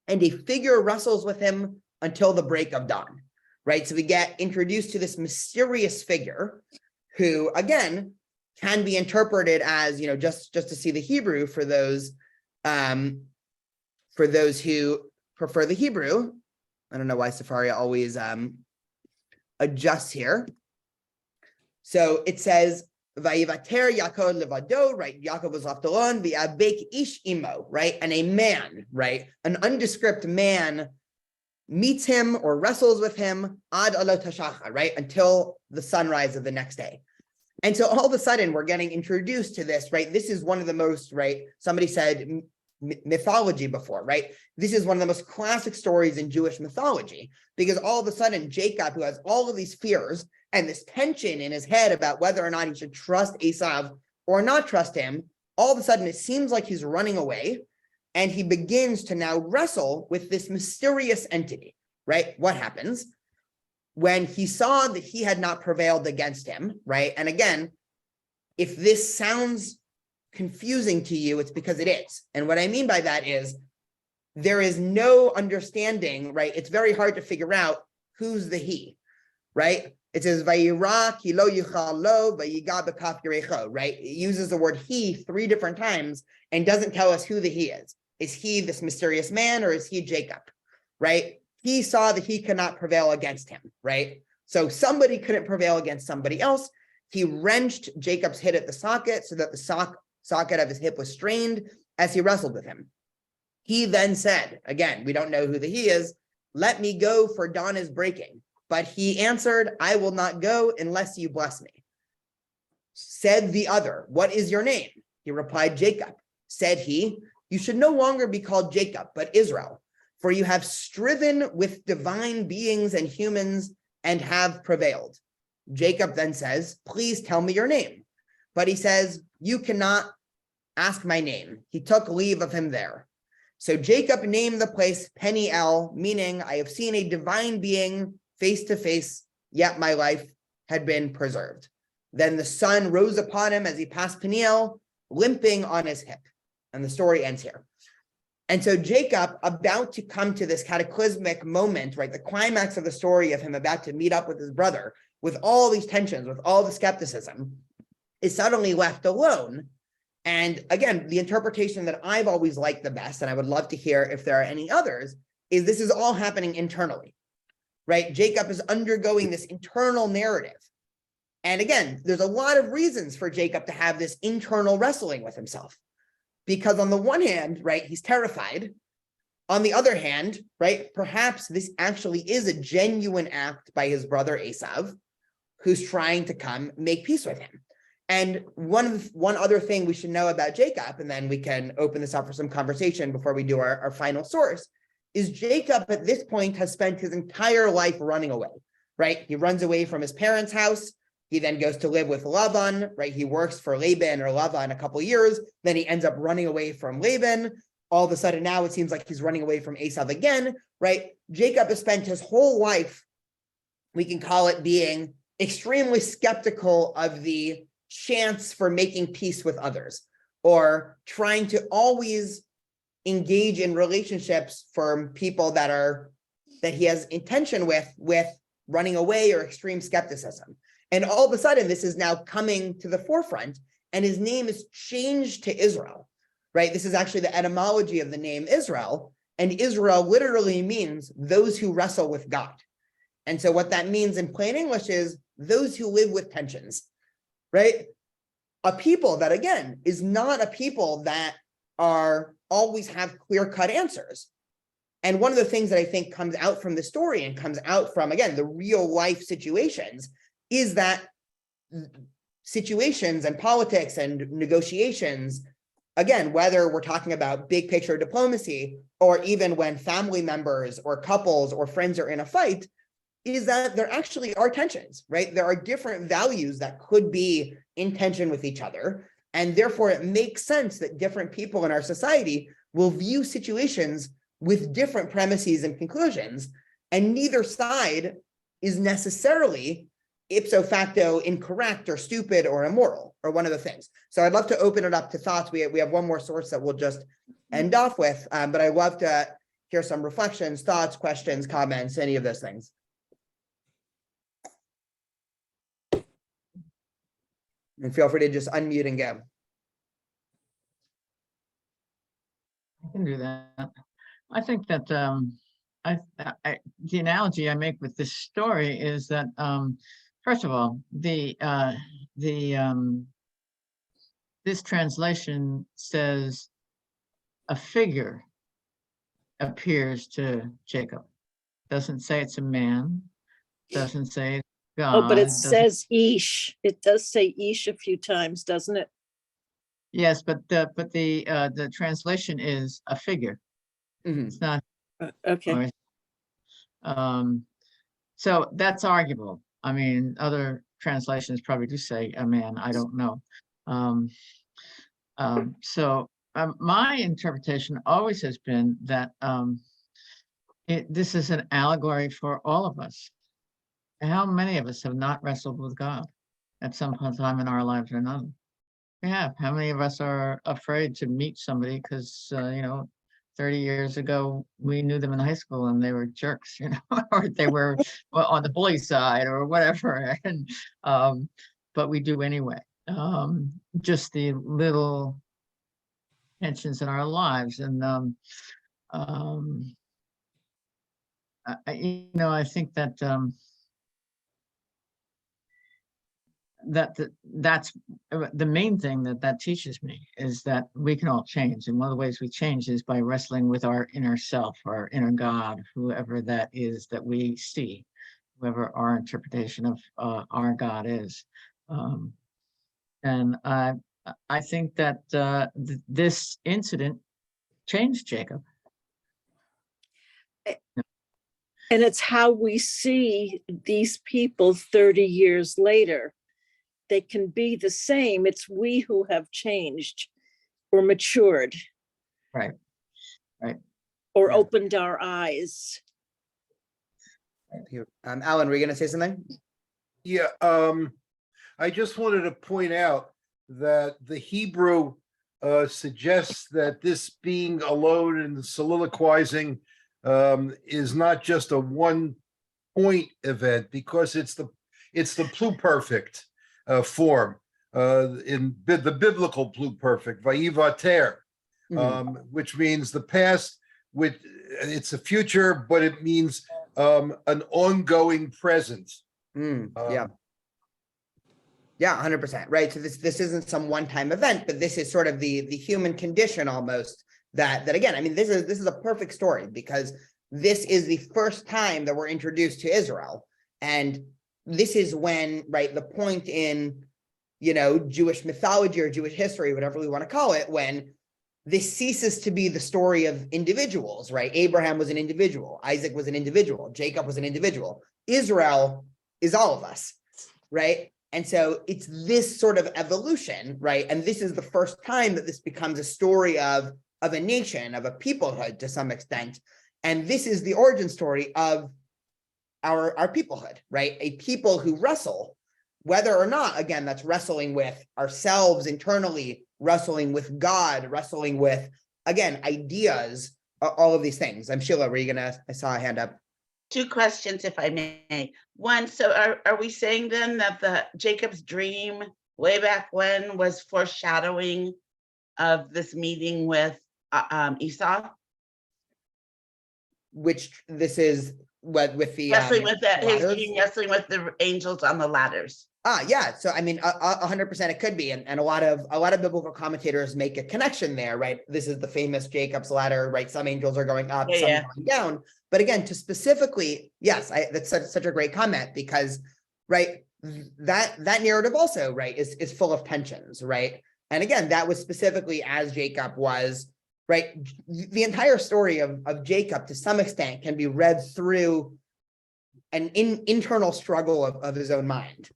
and a figure wrestles with him until the break of dawn, right? So we get introduced to this mysterious figure who, again, can be interpreted as, just to see the Hebrew for those who prefer the Hebrew. I don't know why Safari always adjusts here. So it says, Vayivater Yaakov levado, right? Yaakov was left alone. V'abek ish imo, right? And a man, right? An undescript man meets him or wrestles with him ad alot hashachar, right? Until the sunrise of the next day. And so all of a sudden we're getting introduced to this, right? This is one of the most, right? Somebody said mythology before, right? This is one of the most classic stories in Jewish mythology, because all of a sudden Jacob, who has all of these fears and this tension in his head about whether or not he should trust Esau or not trust him, all of a sudden it seems like he's running away, and he begins to now wrestle with this mysterious entity, right? What happens? When he saw that he had not prevailed against him, right? And again, if this sounds confusing to you, it's because it is. And what I mean by that is there is no understanding, right? It's very hard to figure out who's the he, right? It says, Vayira ki lo yichal lo vayiga b'kaf yirecho, right? It uses the word he 3 different times and doesn't tell us who the he is. Is he this mysterious man, or is he Jacob, right? He saw that he could not prevail against him, right? So somebody couldn't prevail against somebody else. He wrenched Jacob's hip at the socket so that the socket of his hip was strained as he wrestled with him. He then said, again, we don't know who the he is, let me go, for dawn is breaking. But he answered, I will not go unless you bless me. Said the other, what is your name? He replied, Jacob. Said he, you should no longer be called Jacob, but Israel, for you have striven with divine beings and humans and have prevailed. Jacob then says, please tell me your name. but he says, you cannot ask my name. He took leave of him there. So Jacob named the place Peniel, meaning I have seen a divine being face to face, yet my life had been preserved. Then the sun rose upon him as he passed Peniel, limping on his hip. And the story ends here. And so Jacob, about to come to this cataclysmic moment, right, the climax of the story of him about to meet up with his brother, with all these tensions, with all the skepticism, is suddenly left alone. And again, the interpretation that I've always liked the best, and I would love to hear if there are any others, is this is all happening internally, right? Jacob is undergoing this internal narrative. And again, there's a lot of reasons for Jacob to have this internal wrestling with himself. Because on the one hand, right, he's terrified. On the other hand, right, perhaps this actually is a genuine act by his brother Esav, who's trying to come make peace with him. And one other thing we should know about Jacob, and then we can open this up for some conversation before we do our final source, is Jacob at this point has spent his entire life running away, right? He runs away from his parents' house. He then goes to live with Laban, right? He works for Laban or Laban a couple of years. Then he ends up running away from Laban. All of a sudden now it seems like he's running away from Esav again, right? Jacob has spent his whole life, we can call it, being extremely skeptical of the chance for making peace with others, or trying to always engage in relationships for people that he has intention with running away or extreme skepticism. And all of a sudden, this is now coming to the forefront, and his name is changed to Israel, right? This is actually the etymology of the name Israel, and Israel literally means those who wrestle with God. And so what that means in plain English is those who live with tensions, right? A people that, again, is not a people that always have clear-cut answers. And one of the things that I think comes out from the story and comes out from, again, the real life situations is that situations and politics and negotiations, again, whether we're talking about big picture diplomacy or even when family members or couples or friends are in a fight, is that there actually are tensions, right? There are different values that could be in tension with each other. And therefore, it makes sense that different people in our society will view situations with different premises and conclusions. And neither side is necessarily ipso facto incorrect or stupid or immoral, or one of the things. So I'd love to open it up to thoughts. We have one more source that we'll just end off with, but I'd love to hear some reflections, thoughts, questions, comments, any of those things. And feel free to just unmute and go. I can do that. I think that the analogy I make with this story is that first of all, this translation says a figure appears to Jacob. Doesn't say it's a man. Doesn't say it's God. Oh, but it says Ish. It does say Ish a few times, doesn't it? Yes, but the translation is a figure. Mm-hmm. It's not. Okay. So that's arguable. I mean, other translations probably do say a man. I don't know. My interpretation always has been that this is an allegory for all of us. How many of us have not wrestled with God at some time in our lives or another? We have. How many of us are afraid to meet somebody because 30 years ago, we knew them in high school and they were jerks, or they were on the bully side or whatever. And, but we do anyway. Just the little tensions in our lives. And, I think that that's the main thing that teaches me, is that we can all change, and one of the ways we change is by wrestling with our inner self, our inner God, whoever that is that we see, whoever our interpretation of our God is. And I think that this incident changed Jacob. And it's how we see these people 30 years later. they can be the same. It's we who have changed or matured. Right. Right. Or Yeah. opened our eyes. Alan, were you gonna say something? Yeah, I just wanted to point out that the Hebrew suggests that this being alone and soliloquizing is not just a one point event, because it's the pluperfect form in the biblical pluperfect, vayivater, which means the past, which it's a future, but it means an ongoing present. Yeah. Yeah, 100%. Right. So this isn't some one-time event, but this is sort of the human condition almost that again, I mean, this is a perfect story, because this is the first time that we're introduced to Israel. And this is when, right, the point in, Jewish mythology or Jewish history, whatever we want to call it, when this ceases to be the story of individuals, right? Abraham was an individual. Isaac was an individual. Jacob was an individual. Israel is all of us, right? And so it's this sort of evolution, right? And this is the first time that this becomes a story of a nation, of a peoplehood to some extent. And this is the origin story of our peoplehood, right? A people who wrestle, whether or not, again, that's wrestling with ourselves internally, wrestling with God, wrestling with, again, ideas, all of these things. Sheila, I saw a hand up. 2 questions, if I may. One, so are we saying then that the Jacob's dream way back when was foreshadowing of this meeting with Esau? Which this is what with the Wrestling with his ladders? dream, wrestling with the angels on the ladders. Yeah. So I mean, 100% it could be, and a lot of biblical commentators make a connection there, right? This is the famous Jacob's ladder, right? Some angels are going up, some going down. But again, to specifically, yes, that's such a great comment, because, right, that narrative also, right, is full of tensions, right? And again, that was specifically as Jacob was, right? The entire story of Jacob, to some extent, can be read through an internal struggle of his own mind.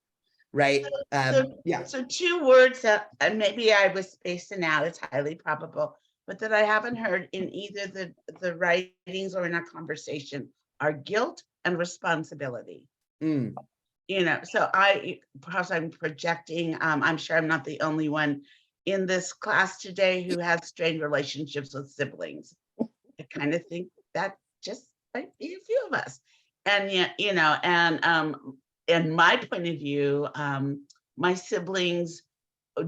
Right. So 2 words that maybe I was spacing out, it's highly probable, but that I haven't heard in either the writings or in our conversation are guilt and responsibility. So perhaps I'm projecting, I'm sure I'm not the only one in this class today who has strained relationships with siblings. I kind of think that just might be a few of us. And yet, in my point of view, my siblings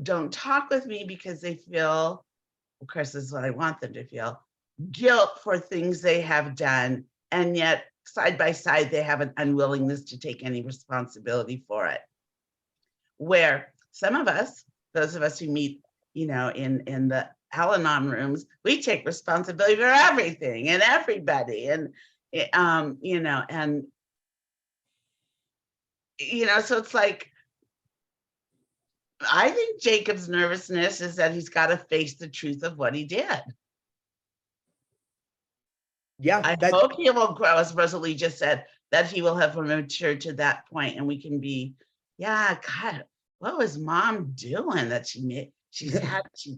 don't talk with me because they feel, of course, this is what I want them to feel, guilt for things they have done. And yet, side by side, they have an unwillingness to take any responsibility for it. Where some of us, those of us who meet, in the Al-Anon rooms, we take responsibility for everything and everybody. And, so it's like, I think Jacob's nervousness is that he's got to face the truth of what he did. Yeah. I hope he will grow, as Rosalie just said, that he will have matured to that point, and we can be, God, what was mom doing that she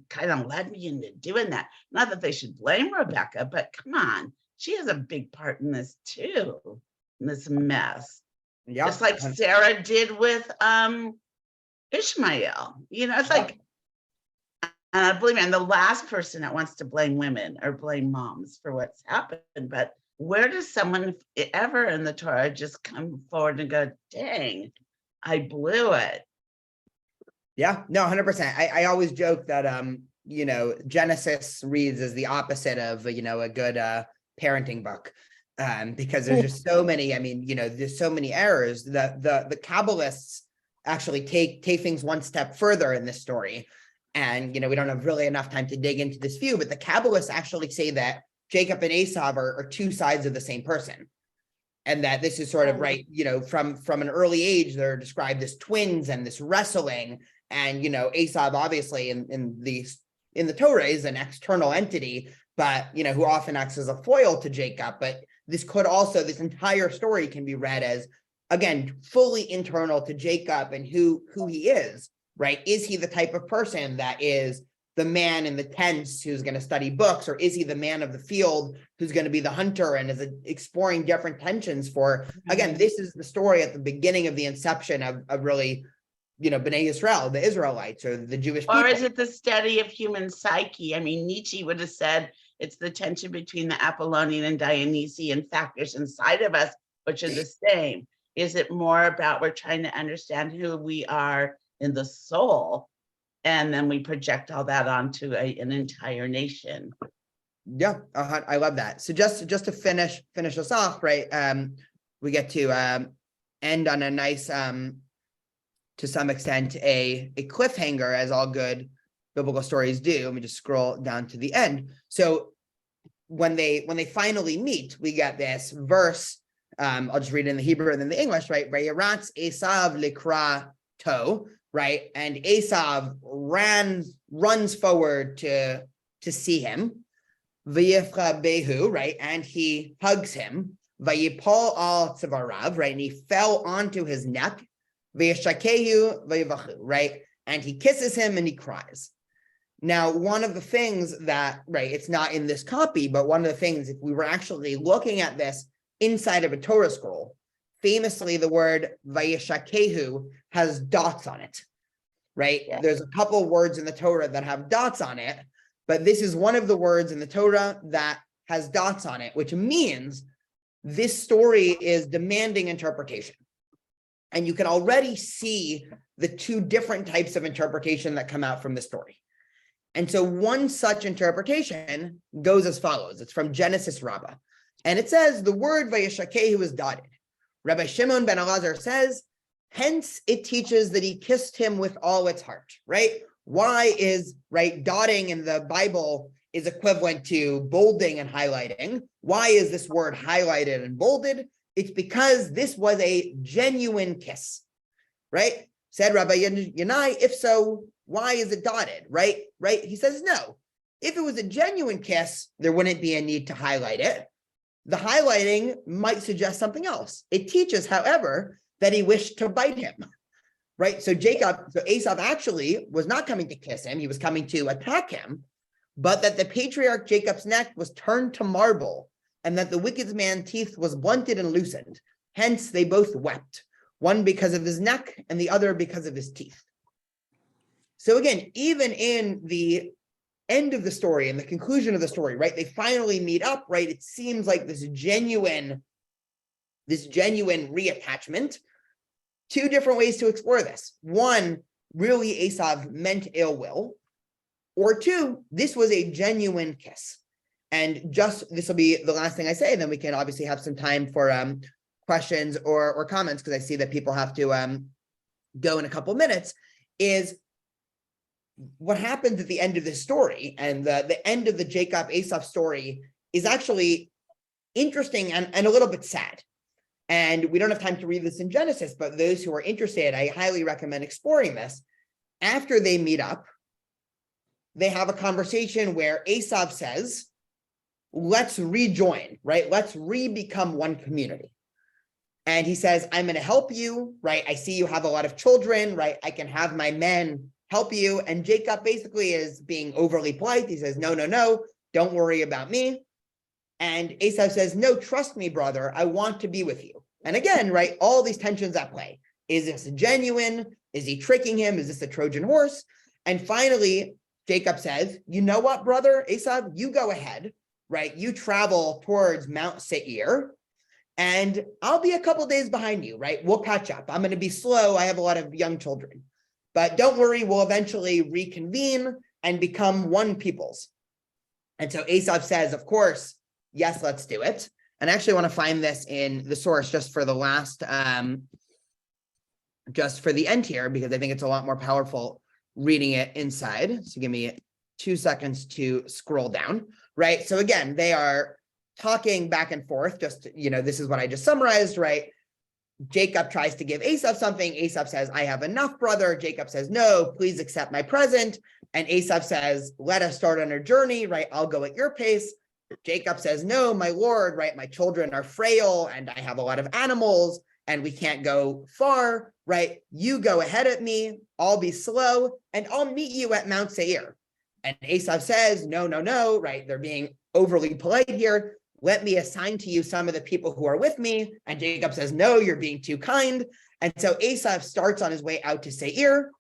kind of led me into doing that? Not that they should blame Rebecca, but come on, she has a big part in this too, in this mess. Yeah. Just like Sarah did with Ishmael. It's like, believe me, I'm the last person that wants to blame women or blame moms for what's happened. But where does someone ever in the Torah just come forward and go, dang, I blew it? Yeah, no, 100%. I always joke that, Genesis reads as the opposite of, a good parenting book. Because there's just so many, there's so many errors. The Kabbalists actually take things one step further in this story. And, we don't have really enough time to dig into this view, but the Kabbalists actually say that Jacob and Esau are 2 sides of the same person. And that this is sort of right, from an early age, they're described as twins and this wrestling. And, Esau obviously in the Torah is an external entity, but, who often acts as a foil to Jacob. But this entire story can be read as again, fully internal to Jacob and who he is, right? Is he the type of person that is the man in the tents who's going to study books, or is he the man of the field who's going to be the hunter and is exploring different tensions for, again, this is the story at the beginning of the inception of really, Bnei Israel, the Israelites, or the Jewish people. Or is it the study of human psyche? I mean, Nietzsche would have said it's the tension between the Apollonian and Dionysian factors inside of us, which are the same. Is it more about we're trying to understand who we are in the soul, and then we project all that onto an entire nation? Yeah, I love that. So just to finish us off, right? We get to end on a nice, to some extent, a cliffhanger, as all good biblical stories do. Let me just scroll down to the end. So when they finally meet, we get this verse. I'll just read it in the Hebrew and then the English, right? Vayeratz Esav likra to, right? And Esav runs forward to see him. Vayifcha behu, right? And he hugs him. Vayipol al tzavarav, right? And he fell onto his neck. Vayishakehu vayivachu, right? And he kisses him and he cries. Now, one of the things that, right, it's not in this copy, but one of the things, if we were actually looking at this inside of a Torah scroll, famously the word vayishakehu has dots on it, right? Yeah. There's a couple words in the Torah that have dots on it, but this is one of the words in the Torah that has dots on it, which means this story is demanding interpretation. And you can already see the two different types of interpretation that come out from the story. And so one such interpretation goes as follows. It's from Genesis Rabbah. And it says the word vayishakehu is dotted. Rabbi Shimon ben Elazar says, hence it teaches that he kissed him with all its heart, right? Why is, right, dotting in the Bible is equivalent to bolding and highlighting? Why is this word highlighted and bolded? It's because this was a genuine kiss, right? Said Rabbi Yanai, if so, why is it dotted, right? He says, no. If it was a genuine kiss, there wouldn't be a need to highlight it. The highlighting might suggest something else. It teaches, however, that he wished to bite him, right? So Esav actually was not coming to kiss him. He was coming to attack him, but that the patriarch Jacob's neck was turned to marble and that the wicked man's teeth was blunted and loosened. Hence, they both wept, one because of his neck and the other because of his teeth. So again, even in the end of the story and the conclusion of the story, right, they finally meet up, right? It seems like this genuine reattachment. Two different ways to explore this. One, really Esav meant ill will, or two, this was a genuine kiss. And just, this will be the last thing I say, then we can obviously have some time for questions or comments, because I see that people have to go in a couple minutes, is what happens at the end of this story, and the end of the Jacob Esav story is actually interesting and a little bit sad. And we don't have time to read this in Genesis, but those who are interested, I highly recommend exploring this. After they meet up, they have a conversation where Esav says, let's rejoin, right? Let's re-become one community. And he says, I'm going to help you, right? I see you have a lot of children, right? I can have my men help you. And Jacob basically is being overly polite. He says, no, don't worry about me. And Esav says, no, trust me, brother. I want to be with you. And again, right, all these tensions at play. Is this genuine? Is he tricking him? Is this a Trojan horse? And finally, Jacob says, you know what, brother? Esav, you go ahead, right? You travel towards Mount Seir, and I'll be a couple days behind you, right? We'll catch up. I'm going to be slow. I have a lot of young children. But don't worry, we'll eventually reconvene and become one peoples. And so Esav says, of course, yes, let's do it. And I actually want to find this in the source just for the last, just for the end here, because I think it's a lot more powerful reading it inside. So give me 2 seconds to scroll down, right? So again, they are talking back and forth, just, this is what I just summarized, right? Jacob tries to give Esav something. Esav says, I have enough, brother. Jacob says, no, please accept my present. And Esav says, let us start on our journey, right? I'll go at your pace. Jacob says, no, my lord, right? My children are frail and I have a lot of animals. and we can't go far, right? You go ahead of me, I'll be slow, and I'll meet you at Mount Seir. And Esau says, no, no, no, right? They're being overly polite here. Let me assign to you some of the people who are with me. And Jacob says, no, you're being too kind. And so Esau starts on his way out to Seir,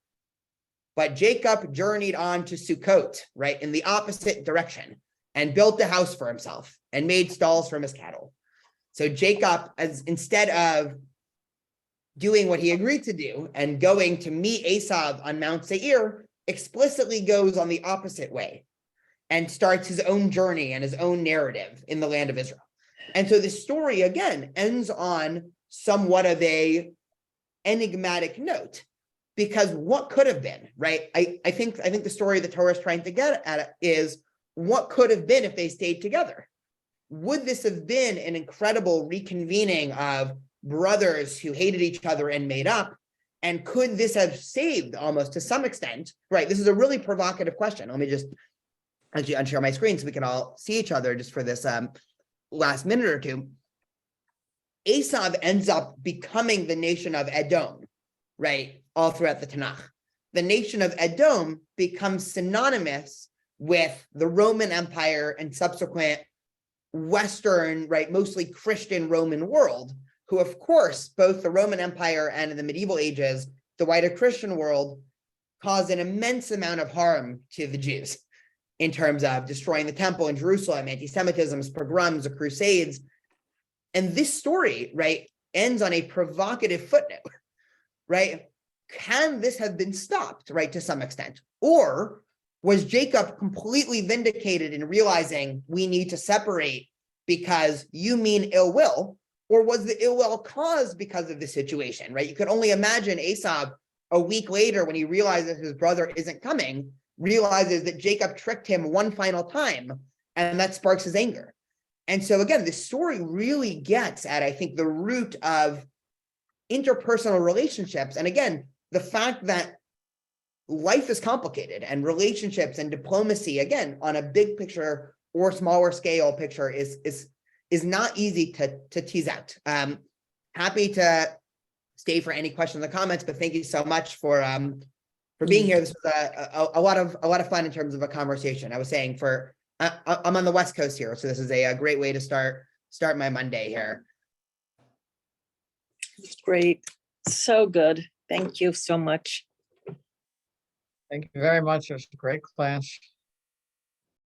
but Jacob journeyed on to Sukkot, right, in the opposite direction, and built a house for himself and made stalls from his cattle. So Jacob, instead of doing what he agreed to do and going to meet Esau on Mount Seir, explicitly goes on the opposite way and starts his own journey and his own narrative in the land of Israel. And so the story, again, ends on somewhat of a enigmatic note, because what could have been, right? I think the story the Torah is trying to get at is what could have been if they stayed together. Would this have been an incredible reconvening of brothers who hated each other and made up? And could this have saved, almost to some extent, right? This is a really provocative question. Let me just actually unshare my screen so we can all see each other just for this last minute or two. Esav ends up becoming the nation of Edom, right? All throughout the Tanakh. The nation of Edom becomes synonymous with the Roman Empire and subsequent Western, right, mostly Christian Roman world, who, of course, both the Roman Empire and in the medieval ages, the wider Christian world, caused an immense amount of harm to the Jews in terms of destroying the temple in Jerusalem, anti-Semitism, pogroms, the Crusades. And this story, right, ends on a provocative footnote, right? Can this have been stopped, right, to some extent? Or was Jacob completely vindicated in realizing we need to separate because you mean ill will? Or was the ill will caused because of the situation, right? You could only imagine Esau a week later, when he realizes his brother isn't coming, realizes that Jacob tricked him one final time, and that sparks his anger. And so again, this story really gets at, I think, the root of interpersonal relationships. And again, the fact that life is complicated and relationships and diplomacy, again, on a big picture or smaller scale picture is not easy to tease out. Happy to stay for any questions or comments, but thank you so much for being here. This was a lot of fun in terms of a conversation. I was saying I'm on the West Coast here, so this is a great way to start my Monday here. Great. So good. Thank you so much. Thank you very much. It was a great class.